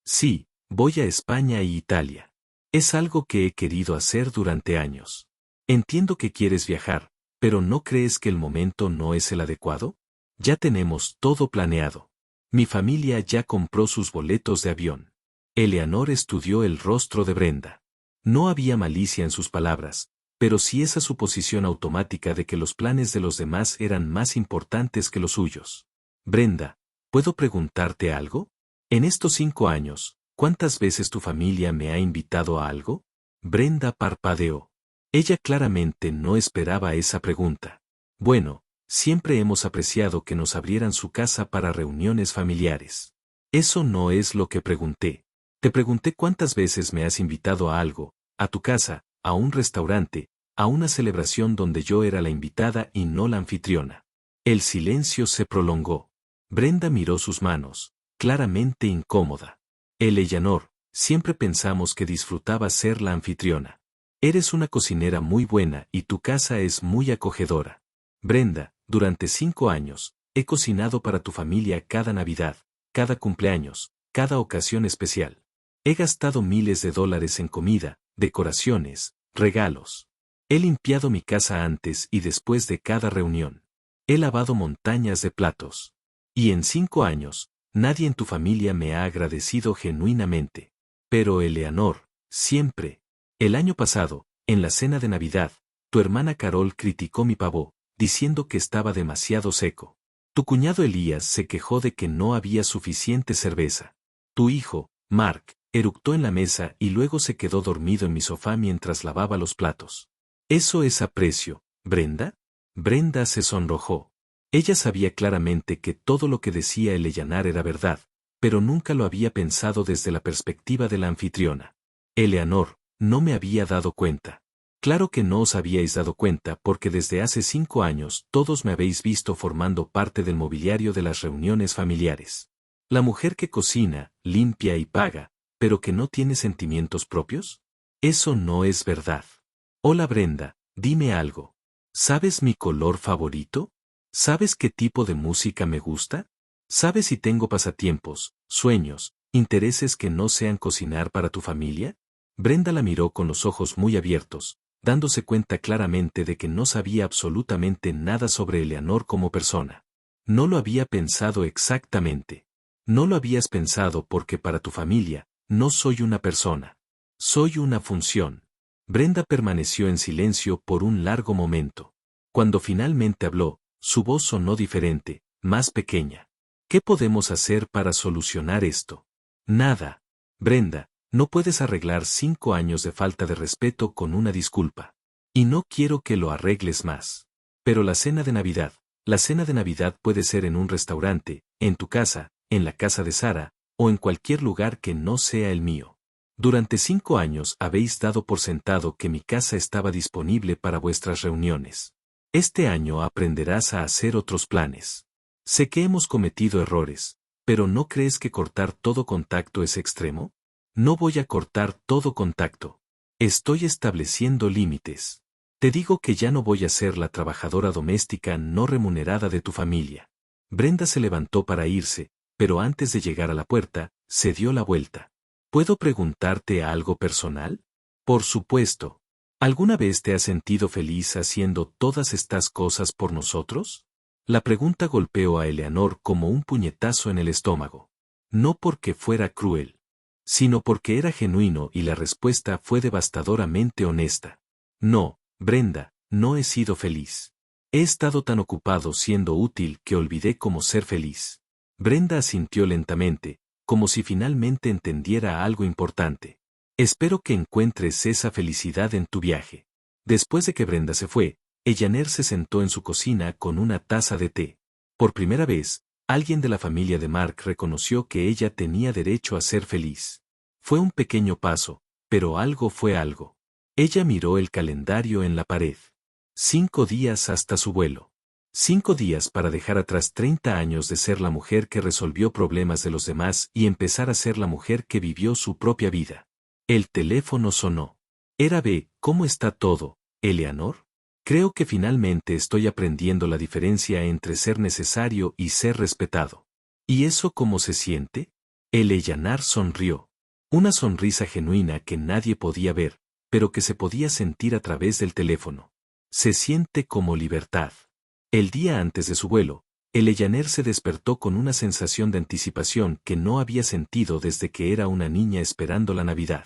Sí, voy a España y Italia. Es algo que he querido hacer durante años. Entiendo que quieres viajar, pero ¿no crees que el momento no es el adecuado? Ya tenemos todo planeado. Mi familia ya compró sus boletos de avión. Eleanor estudió el rostro de Brenda. No había malicia en sus palabras, pero sí esa suposición automática de que los planes de los demás eran más importantes que los suyos. Brenda, ¿puedo preguntarte algo? En estos 5 años, ¿cuántas veces tu familia me ha invitado a algo? Brenda parpadeó. Ella claramente no esperaba esa pregunta. Bueno, siempre hemos apreciado que nos abrieran su casa para reuniones familiares. Eso no es lo que pregunté. Te pregunté cuántas veces me has invitado a algo, a tu casa, a un restaurante, a una celebración donde yo era la invitada y no la anfitriona. El silencio se prolongó. Brenda miró sus manos, claramente incómoda. Eleanor, siempre pensamos que disfrutabas ser la anfitriona. Eres una cocinera muy buena y tu casa es muy acogedora. Brenda, durante 5 años, he cocinado para tu familia cada Navidad, cada cumpleaños, cada ocasión especial. He gastado miles de dólares en comida, decoraciones, regalos. He limpiado mi casa antes y después de cada reunión. He lavado montañas de platos. Y en 5 años, nadie en tu familia me ha agradecido genuinamente. Pero Eleanor, siempre. El año pasado, en la cena de Navidad, tu hermana Carol criticó mi pavó, diciendo que estaba demasiado seco. Tu cuñado Elías se quejó de que no había suficiente cerveza. Tu hijo, Mark, eructó en la mesa y luego se quedó dormido en mi sofá mientras lavaba los platos. ¿Eso es aprecio, Brenda? Brenda se sonrojó. Ella sabía claramente que todo lo que decía Eleanor era verdad, pero nunca lo había pensado desde la perspectiva de la anfitriona. Eleanor, no me había dado cuenta. Claro que no os habíais dado cuenta porque desde hace 5 años todos me habéis visto formando parte del mobiliario de las reuniones familiares. La mujer que cocina, limpia y paga, pero que no tiene sentimientos propios. Eso no es verdad. Hola Brenda, dime algo. ¿Sabes mi color favorito? ¿Sabes qué tipo de música me gusta? ¿Sabes si tengo pasatiempos, sueños, intereses que no sean cocinar para tu familia? Brenda la miró con los ojos muy abiertos, dándose cuenta claramente de que no sabía absolutamente nada sobre Eleanor como persona. No lo había pensado exactamente. No lo habías pensado porque para tu familia, no soy una persona. Soy una función. Brenda permaneció en silencio por un largo momento. Cuando finalmente habló, su voz sonó diferente, más pequeña. ¿Qué podemos hacer para solucionar esto? Nada. Brenda, no puedes arreglar 5 años de falta de respeto con una disculpa. Y no quiero que lo arregles más. Pero la cena de Navidad puede ser en un restaurante, en tu casa, en la casa de Sara, o en cualquier lugar que no sea el mío. Durante 5 años habéis dado por sentado que mi casa estaba disponible para vuestras reuniones. Este año aprenderás a hacer otros planes. Sé que hemos cometido errores, pero ¿no crees que cortar todo contacto es extremo? No voy a cortar todo contacto. Estoy estableciendo límites. Te digo que ya no voy a ser la trabajadora doméstica no remunerada de tu familia. Brenda se levantó para irse, pero antes de llegar a la puerta, se dio la vuelta. ¿Puedo preguntarte algo personal? Por supuesto. ¿Alguna vez te has sentido feliz haciendo todas estas cosas por nosotros? La pregunta golpeó a Eleanor como un puñetazo en el estómago. No porque fuera cruel, sino porque era genuino y la respuesta fue devastadoramente honesta. No, Brenda, no he sido feliz. He estado tan ocupado siendo útil que olvidé cómo ser feliz. Brenda asintió lentamente, como si finalmente entendiera algo importante. Espero que encuentres esa felicidad en tu viaje. Después de que Brenda se fue, Eleanor se sentó en su cocina con una taza de té. Por primera vez, alguien de la familia de Mark reconoció que ella tenía derecho a ser feliz. Fue un pequeño paso, pero algo fue algo. Ella miró el calendario en la pared. 5 días hasta su vuelo. 5 días para dejar atrás 30 años de ser la mujer que resolvió problemas de los demás y empezar a ser la mujer que vivió su propia vida. El teléfono sonó. Era B. ¿Cómo está todo, Eleanor? Creo que finalmente estoy aprendiendo la diferencia entre ser necesario y ser respetado. ¿Y eso cómo se siente? Eleanor sonrió. Una sonrisa genuina que nadie podía ver, pero que se podía sentir a través del teléfono. Se siente como libertad. El día antes de su vuelo, Eleanor se despertó con una sensación de anticipación que no había sentido desde que era una niña esperando la Navidad.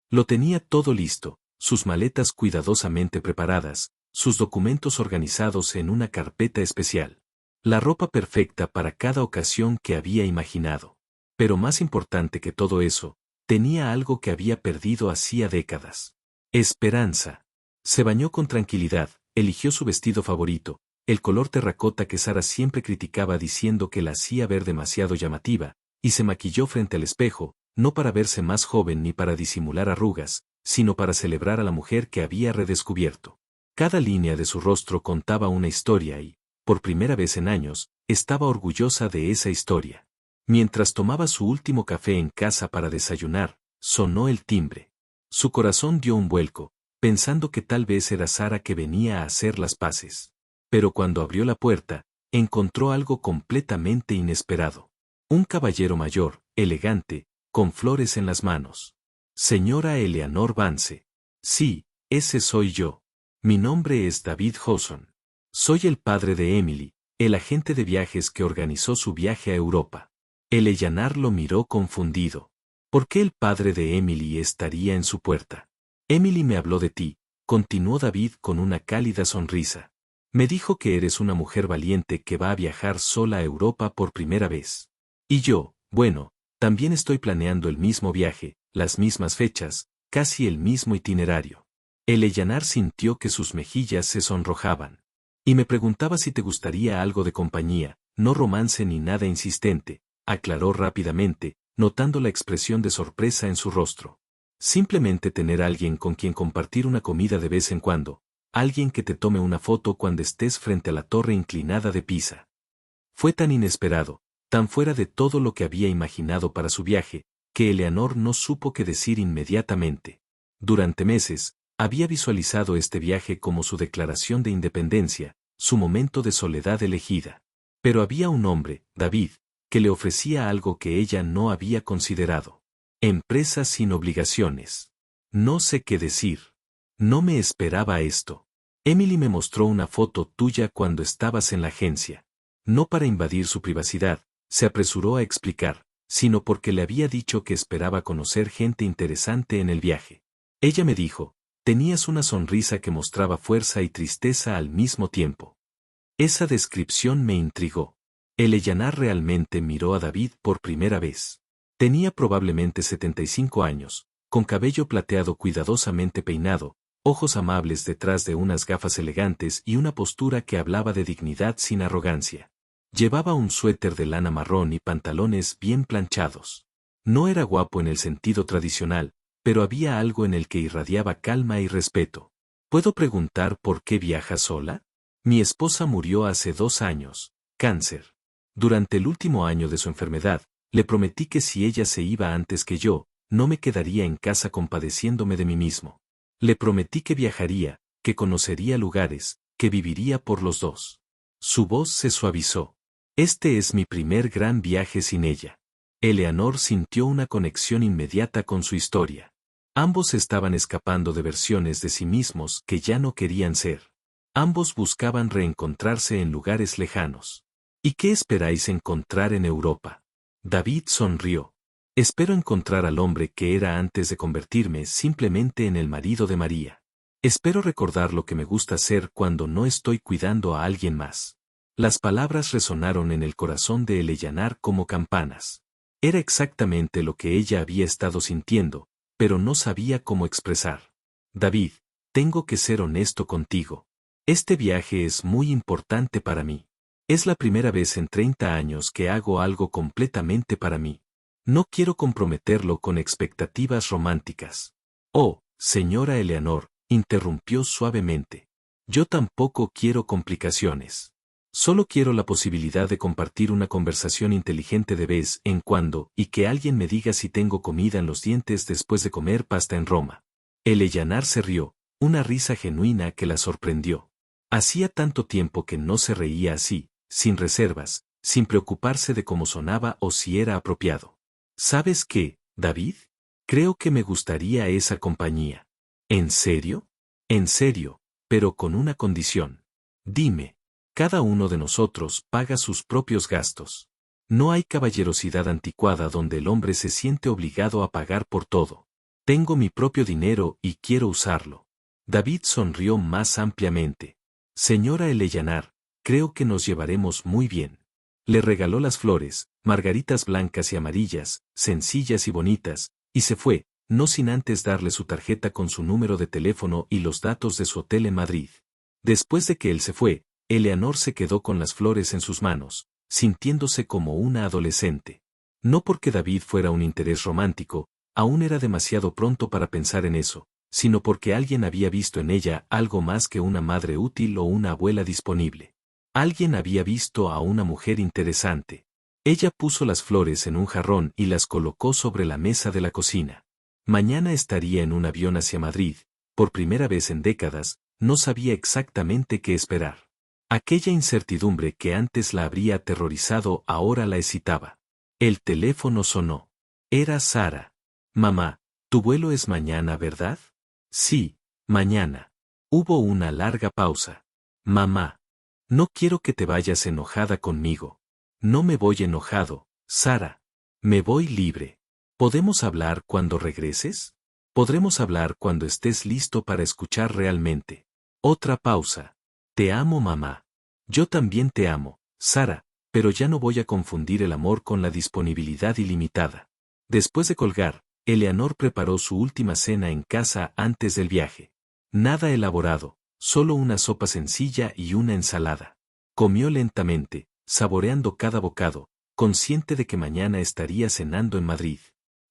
Lo tenía todo listo, sus maletas cuidadosamente preparadas, sus documentos organizados en una carpeta especial. La ropa perfecta para cada ocasión que había imaginado. Pero más importante que todo eso, tenía algo que había perdido hacía décadas. Esperanza. Se bañó con tranquilidad, eligió su vestido favorito, el color terracota que Sara siempre criticaba diciendo que la hacía ver demasiado llamativa, y se maquilló frente al espejo, no para verse más joven ni para disimular arrugas, sino para celebrar a la mujer que había redescubierto. Cada línea de su rostro contaba una historia y, por primera vez en años, estaba orgullosa de esa historia. Mientras tomaba su último café en casa para desayunar, sonó el timbre. Su corazón dio un vuelco, pensando que tal vez era Sara que venía a hacer las paces. Pero cuando abrió la puerta, encontró algo completamente inesperado. Un caballero mayor, elegante, con flores en las manos. Señora Eleanor Vance. Sí, ese soy yo. Mi nombre es David Hawson. Soy el padre de Emily, el agente de viajes que organizó su viaje a Europa. Eleanor lo miró confundido. ¿Por qué el padre de Emily estaría en su puerta? Emily me habló de ti, continuó David con una cálida sonrisa. Me dijo que eres una mujer valiente que va a viajar sola a Europa por primera vez. Y yo, bueno, también estoy planeando el mismo viaje, las mismas fechas, casi el mismo itinerario. Eleanor sintió que sus mejillas se sonrojaban. Y me preguntaba si te gustaría algo de compañía, no romance ni nada insistente, aclaró rápidamente, notando la expresión de sorpresa en su rostro. Simplemente tener alguien con quien compartir una comida de vez en cuando, alguien que te tome una foto cuando estés frente a la torre inclinada de Pisa. Fue tan inesperado, tan fuera de todo lo que había imaginado para su viaje, que Eleanor no supo qué decir inmediatamente. Durante meses, había visualizado este viaje como su declaración de independencia, su momento de soledad elegida. Pero había un hombre, David, que le ofrecía algo que ella no había considerado. Empresa sin obligaciones. No sé qué decir. No me esperaba esto. Emily me mostró una foto tuya cuando estabas en la agencia. No para invadir su privacidad, se apresuró a explicar, sino porque le había dicho que esperaba conocer gente interesante en el viaje. Ella me dijo, tenías una sonrisa que mostraba fuerza y tristeza al mismo tiempo. Esa descripción me intrigó. Eleanor realmente miró a David por primera vez. Tenía probablemente 75 años, con cabello plateado cuidadosamente peinado, ojos amables detrás de unas gafas elegantes y una postura que hablaba de dignidad sin arrogancia. Llevaba un suéter de lana marrón y pantalones bien planchados. No era guapo en el sentido tradicional, pero había algo en el que irradiaba calma y respeto. ¿Puedo preguntar por qué viaja sola? Mi esposa murió hace 2 años, cáncer. Durante el último año de su enfermedad, le prometí que si ella se iba antes que yo, no me quedaría en casa compadeciéndome de mí mismo. Le prometí que viajaría, que conocería lugares, que viviría por los dos. Su voz se suavizó. Este es mi primer gran viaje sin ella. Eleanor sintió una conexión inmediata con su historia. Ambos estaban escapando de versiones de sí mismos que ya no querían ser. Ambos buscaban reencontrarse en lugares lejanos. ¿Y qué esperáis encontrar en Europa? David sonrió. Espero encontrar al hombre que era antes de convertirme simplemente en el marido de María. Espero recordar lo que me gusta hacer cuando no estoy cuidando a alguien más. Las palabras resonaron en el corazón de Eleanor como campanas. Era exactamente lo que ella había estado sintiendo, pero no sabía cómo expresar. David, tengo que ser honesto contigo. Este viaje es muy importante para mí. Es la primera vez en 30 años que hago algo completamente para mí. No quiero comprometerlo con expectativas románticas. Oh, señora Eleanor, interrumpió suavemente. Yo tampoco quiero complicaciones. Solo quiero la posibilidad de compartir una conversación inteligente de vez en cuando y que alguien me diga si tengo comida en los dientes después de comer pasta en Roma. Eleanor se rió, una risa genuina que la sorprendió. Hacía tanto tiempo que no se reía así, sin reservas, sin preocuparse de cómo sonaba o si era apropiado. ¿Sabes qué, David? Creo que me gustaría esa compañía. ¿En serio? En serio, pero con una condición. Dime. Cada uno de nosotros paga sus propios gastos. No hay caballerosidad anticuada donde el hombre se siente obligado a pagar por todo. Tengo mi propio dinero y quiero usarlo. David sonrió más ampliamente. Señora Eleanor, creo que nos llevaremos muy bien. Le regaló las flores, margaritas blancas y amarillas, sencillas y bonitas, y se fue, no sin antes darle su tarjeta con su número de teléfono y los datos de su hotel en Madrid. Después de que él se fue, Eleanor se quedó con las flores en sus manos, sintiéndose como una adolescente. No porque David fuera un interés romántico, aún era demasiado pronto para pensar en eso, sino porque alguien había visto en ella algo más que una madre útil o una abuela disponible. Alguien había visto a una mujer interesante. Ella puso las flores en un jarrón y las colocó sobre la mesa de la cocina. Mañana estaría en un avión hacia Madrid, por primera vez en décadas, no sabía exactamente qué esperar. Aquella incertidumbre que antes la habría aterrorizado ahora la excitaba. El teléfono sonó. Era Sara. Mamá, tu vuelo es mañana, ¿verdad? Sí, mañana. Hubo una larga pausa. Mamá. No quiero que te vayas enojada conmigo. No me voy enojado, Sara. Me voy libre. ¿Podemos hablar cuando regreses? Podremos hablar cuando estés listo para escuchar realmente. Otra pausa. Te amo, mamá. Yo también te amo, Sara, pero ya no voy a confundir el amor con la disponibilidad ilimitada. Después de colgar, Eleanor preparó su última cena en casa antes del viaje. Nada elaborado, solo una sopa sencilla y una ensalada. Comió lentamente, saboreando cada bocado, consciente de que mañana estaría cenando en Madrid.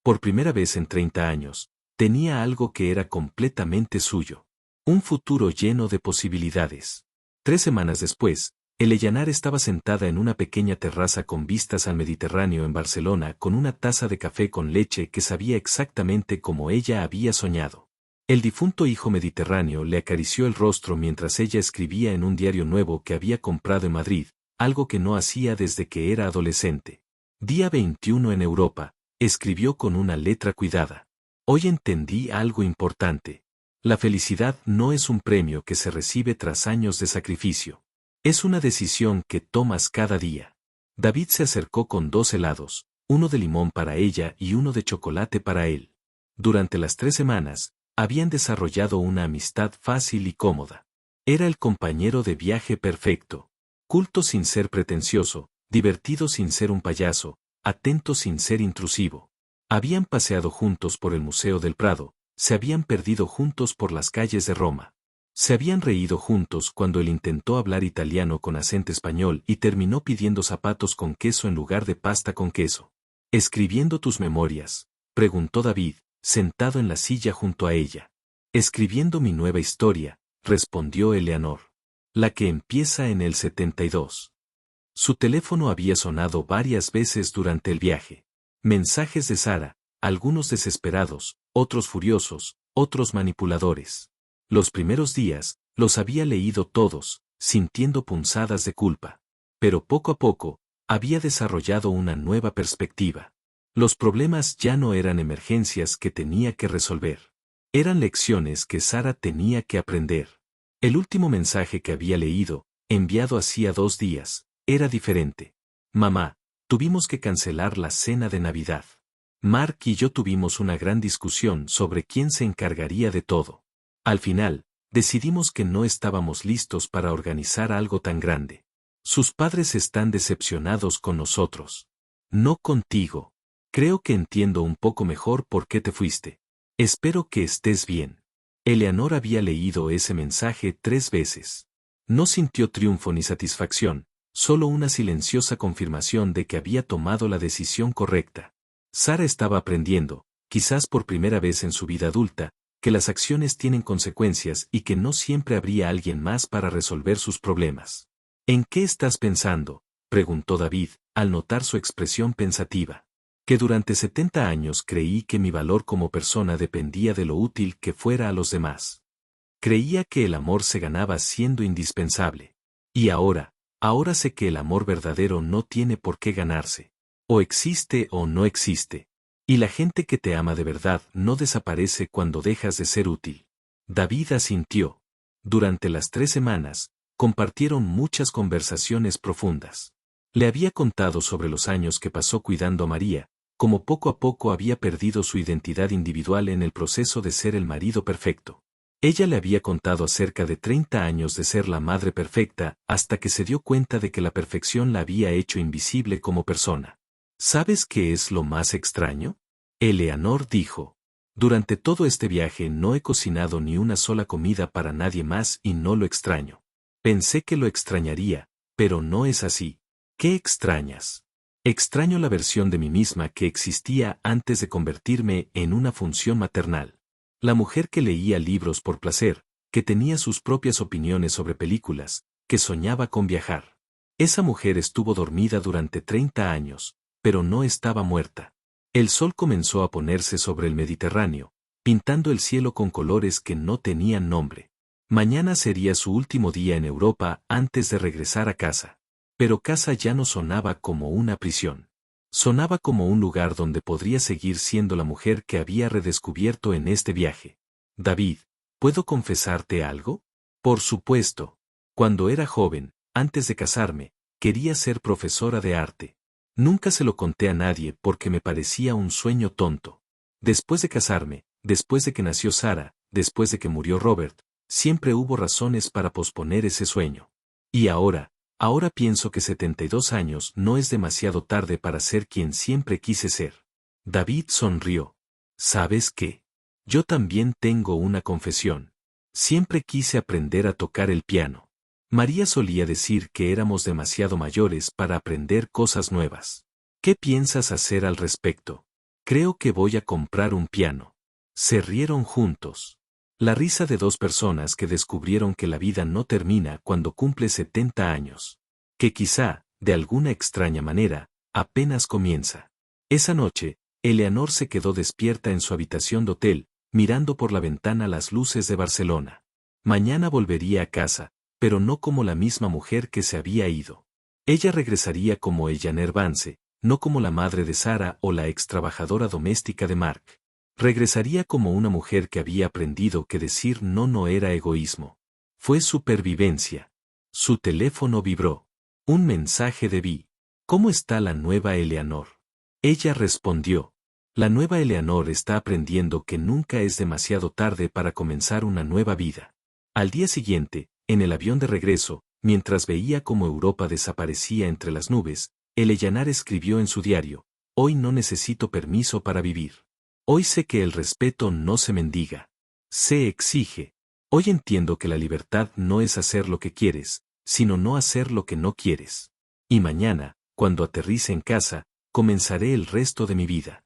Por primera vez en 30 años, tenía algo que era completamente suyo. Un futuro lleno de posibilidades. 3 semanas después, Eleanor estaba sentada en una pequeña terraza con vistas al Mediterráneo en Barcelona con una taza de café con leche que sabía exactamente como ella había soñado. El difunto hijo mediterráneo le acarició el rostro mientras ella escribía en un diario nuevo que había comprado en Madrid, algo que no hacía desde que era adolescente. Día 21 en Europa, escribió con una letra cuidada. Hoy entendí algo importante. La felicidad no es un premio que se recibe tras años de sacrificio. Es una decisión que tomas cada día. David se acercó con 2 helados, uno de limón para ella y uno de chocolate para él. Durante las 3 semanas, habían desarrollado una amistad fácil y cómoda. Era el compañero de viaje perfecto. Culto sin ser pretencioso, divertido sin ser un payaso, atento sin ser intrusivo. Habían paseado juntos por el Museo del Prado, se habían perdido juntos por las calles de Roma. Se habían reído juntos cuando él intentó hablar italiano con acento español y terminó pidiendo zapatos con queso en lugar de pasta con queso. ¿Escribiendo tus memorias?, preguntó David, sentado en la silla junto a ella. Escribiendo mi nueva historia, respondió Eleanor. La que empieza en el 72. Su teléfono había sonado varias veces durante el viaje. Mensajes de Sara, algunos desesperados, otros furiosos, otros manipuladores. Los primeros días, los había leído todos, sintiendo punzadas de culpa. Pero poco a poco, había desarrollado una nueva perspectiva. Los problemas ya no eran emergencias que tenía que resolver. Eran lecciones que Sara tenía que aprender. El último mensaje que había leído, enviado hacía 2 días, era diferente. Mamá, tuvimos que cancelar la cena de Navidad. Mark y yo tuvimos una gran discusión sobre quién se encargaría de todo. Al final, decidimos que no estábamos listos para organizar algo tan grande. Sus padres están decepcionados con nosotros. No contigo. Creo que entiendo un poco mejor por qué te fuiste. Espero que estés bien. Eleanor había leído ese mensaje 3 veces. No sintió triunfo ni satisfacción, solo una silenciosa confirmación de que había tomado la decisión correcta. Sara estaba aprendiendo, quizás por primera vez en su vida adulta, que las acciones tienen consecuencias y que no siempre habría alguien más para resolver sus problemas. ¿En qué estás pensando?, preguntó David, al notar su expresión pensativa. Que durante 70 años creí que mi valor como persona dependía de lo útil que fuera a los demás. Creía que el amor se ganaba siendo indispensable. Y ahora sé que el amor verdadero no tiene por qué ganarse. O existe o no existe. Y la gente que te ama de verdad no desaparece cuando dejas de ser útil. David asintió. Durante las 3 semanas, compartieron muchas conversaciones profundas. Le había contado sobre los años que pasó cuidando a María, como poco a poco había perdido su identidad individual en el proceso de ser el marido perfecto. Ella le había contado acerca de 30 años de ser la madre perfecta, hasta que se dio cuenta de que la perfección la había hecho invisible como persona. ¿Sabes qué es lo más extraño?, Eleanor dijo. Durante todo este viaje no he cocinado ni una sola comida para nadie más y no lo extraño. Pensé que lo extrañaría, pero no es así. ¿Qué extrañas? Extraño la versión de mí misma que existía antes de convertirme en una función maternal. La mujer que leía libros por placer, que tenía sus propias opiniones sobre películas, que soñaba con viajar. Esa mujer estuvo dormida durante 30 años, pero no estaba muerta. El sol comenzó a ponerse sobre el Mediterráneo, pintando el cielo con colores que no tenían nombre. Mañana sería su último día en Europa antes de regresar a casa. Pero casa ya no sonaba como una prisión. Sonaba como un lugar donde podría seguir siendo la mujer que había redescubierto en este viaje. David, ¿puedo confesarte algo? Por supuesto. Cuando era joven, antes de casarme, quería ser profesora de arte. Nunca se lo conté a nadie porque me parecía un sueño tonto. Después de casarme, después de que nació Sara, después de que murió Robert, siempre hubo razones para posponer ese sueño. Y ahora pienso que 72 años no es demasiado tarde para ser quien siempre quise ser. David sonrió. ¿Sabes qué? Yo también tengo una confesión. Siempre quise aprender a tocar el piano. María solía decir que éramos demasiado mayores para aprender cosas nuevas. ¿Qué piensas hacer al respecto? Creo que voy a comprar un piano. Se rieron juntos. La risa de 2 personas que descubrieron que la vida no termina cuando cumple 70 años. Que quizá, de alguna extraña manera, apenas comienza. Esa noche, Eleanor se quedó despierta en su habitación de hotel, mirando por la ventana las luces de Barcelona. Mañana volvería a casa, pero no como la misma mujer que se había ido. Ella regresaría como Eleanor Vance, no como la madre de Sara o la ex trabajadora doméstica de Mark. Regresaría como una mujer que había aprendido que decir no era egoísmo. Fue supervivencia. Su teléfono vibró. Un mensaje de Vi. ¿Cómo está la nueva Eleanor? Ella respondió. La nueva Eleanor está aprendiendo que nunca es demasiado tarde para comenzar una nueva vida. Al día siguiente, en el avión de regreso, mientras veía cómo Europa desaparecía entre las nubes, Eleanor escribió en su diario: hoy no necesito permiso para vivir. Hoy sé que el respeto no se mendiga. Se exige. Hoy entiendo que la libertad no es hacer lo que quieres, sino no hacer lo que no quieres. Y mañana, cuando aterrice en casa, comenzaré el resto de mi vida.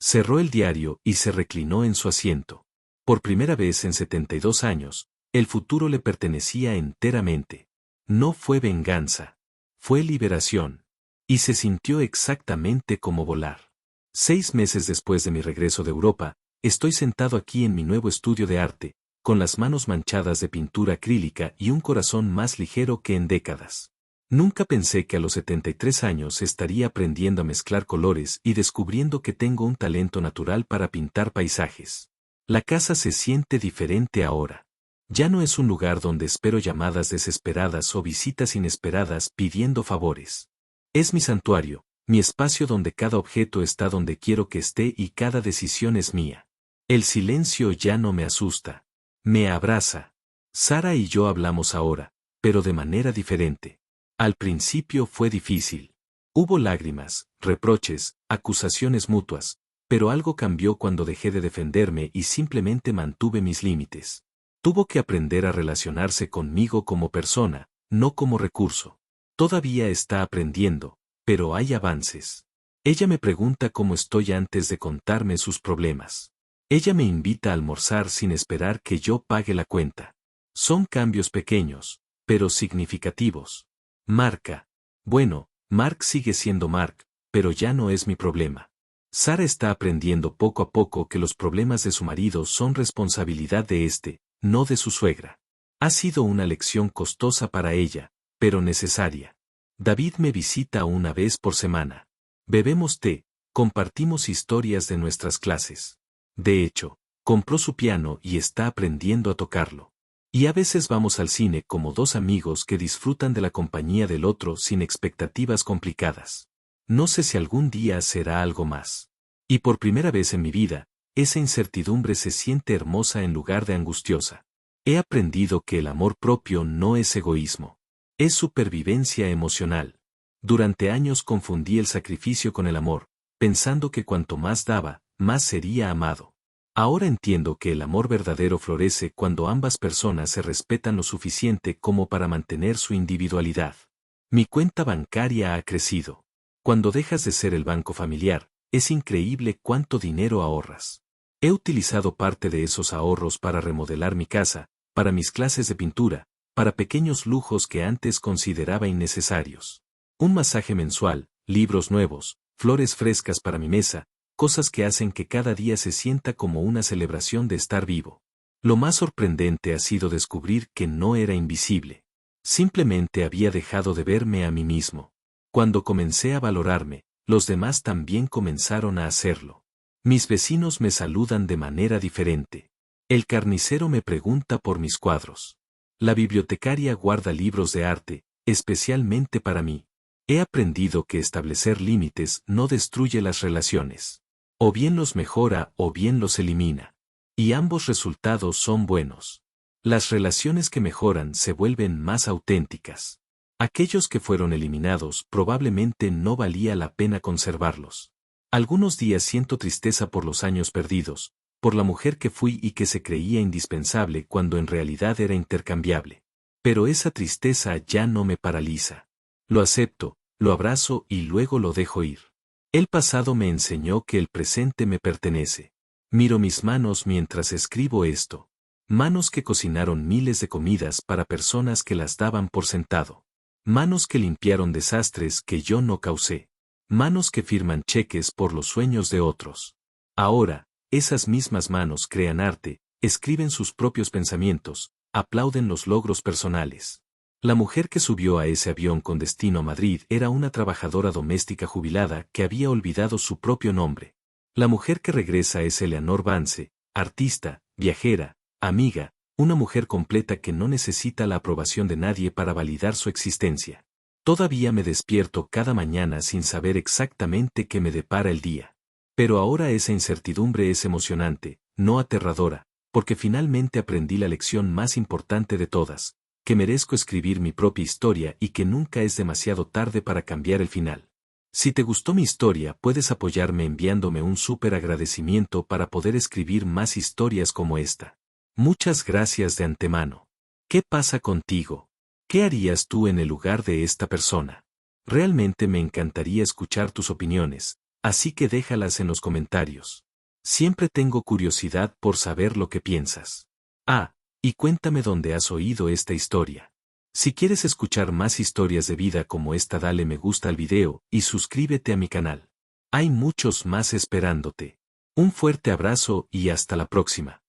Cerró el diario y se reclinó en su asiento. Por primera vez en 72 años, el futuro le pertenecía enteramente. No fue venganza. Fue liberación. Y se sintió exactamente como volar. 6 meses después de mi regreso de Europa, estoy sentado aquí en mi nuevo estudio de arte, con las manos manchadas de pintura acrílica y un corazón más ligero que en décadas. Nunca pensé que a los 73 años estaría aprendiendo a mezclar colores y descubriendo que tengo un talento natural para pintar paisajes. La casa se siente diferente ahora. Ya no es un lugar donde espero llamadas desesperadas o visitas inesperadas pidiendo favores. Es mi santuario, mi espacio donde cada objeto está donde quiero que esté y cada decisión es mía. El silencio ya no me asusta. Me abraza. Sara y yo hablamos ahora, pero de manera diferente. Al principio fue difícil. Hubo lágrimas, reproches, acusaciones mutuas, pero algo cambió cuando dejé de defenderme y simplemente mantuve mis límites. Tuvo que aprender a relacionarse conmigo como persona, no como recurso. Todavía está aprendiendo, pero hay avances. Ella me pregunta cómo estoy antes de contarme sus problemas. Ella me invita a almorzar sin esperar que yo pague la cuenta. Son cambios pequeños, pero significativos. Marca. Bueno, Mark sigue siendo Mark, pero ya no es mi problema. Sara está aprendiendo poco a poco que los problemas de su marido son responsabilidad de éste, no de su suegra. Ha sido una lección costosa para ella, pero necesaria. David me visita una vez por semana. Bebemos té, compartimos historias de nuestras clases. De hecho, compró su piano y está aprendiendo a tocarlo. Y a veces vamos al cine como dos amigos que disfrutan de la compañía del otro sin expectativas complicadas. No sé si algún día será algo más. Y por primera vez en mi vida, esa incertidumbre se siente hermosa en lugar de angustiosa. He aprendido que el amor propio no es egoísmo. Es supervivencia emocional. Durante años confundí el sacrificio con el amor, pensando que cuanto más daba, más sería amado. Ahora entiendo que el amor verdadero florece cuando ambas personas se respetan lo suficiente como para mantener su individualidad. Mi cuenta bancaria ha crecido. Cuando dejas de ser el banco familiar, es increíble cuánto dinero ahorras. He utilizado parte de esos ahorros para remodelar mi casa, para mis clases de pintura, para pequeños lujos que antes consideraba innecesarios. Un masaje mensual, libros nuevos, flores frescas para mi mesa, cosas que hacen que cada día se sienta como una celebración de estar vivo. Lo más sorprendente ha sido descubrir que no era invisible. Simplemente había dejado de verme a mí mismo. Cuando comencé a valorarme, los demás también comenzaron a hacerlo. Mis vecinos me saludan de manera diferente. El carnicero me pregunta por mis cuadros. La bibliotecaria guarda libros de arte, especialmente para mí. He aprendido que establecer límites no destruye las relaciones. O bien los mejora o bien los elimina. Y ambos resultados son buenos. Las relaciones que mejoran se vuelven más auténticas. Aquellos que fueron eliminados probablemente no valía la pena conservarlos. Algunos días siento tristeza por los años perdidos, por la mujer que fui y que se creía indispensable cuando en realidad era intercambiable. Pero esa tristeza ya no me paraliza. Lo acepto, lo abrazo y luego lo dejo ir. El pasado me enseñó que el presente me pertenece. Miro mis manos mientras escribo esto. Manos que cocinaron miles de comidas para personas que las daban por sentado. Manos que limpiaron desastres que yo no causé. Manos que firman cheques por los sueños de otros. Ahora, esas mismas manos crean arte, escriben sus propios pensamientos, aplauden los logros personales. La mujer que subió a ese avión con destino a Madrid era una trabajadora doméstica jubilada que había olvidado su propio nombre. La mujer que regresa es Eleanor Vance, artista, viajera, amiga, una mujer completa que no necesita la aprobación de nadie para validar su existencia. Todavía me despierto cada mañana sin saber exactamente qué me depara el día. Pero ahora esa incertidumbre es emocionante, no aterradora, porque finalmente aprendí la lección más importante de todas, que merezco escribir mi propia historia y que nunca es demasiado tarde para cambiar el final. Si te gustó mi historia, puedes apoyarme enviándome un súper agradecimiento para poder escribir más historias como esta. Muchas gracias de antemano. ¿Qué pasa contigo? ¿Qué harías tú en el lugar de esta persona? Realmente me encantaría escuchar tus opiniones, así que déjalas en los comentarios. Siempre tengo curiosidad por saber lo que piensas. Y cuéntame dónde has oído esta historia. Si quieres escuchar más historias de vida como esta, dale me gusta al video y suscríbete a mi canal. Hay muchos más esperándote. Un fuerte abrazo y hasta la próxima.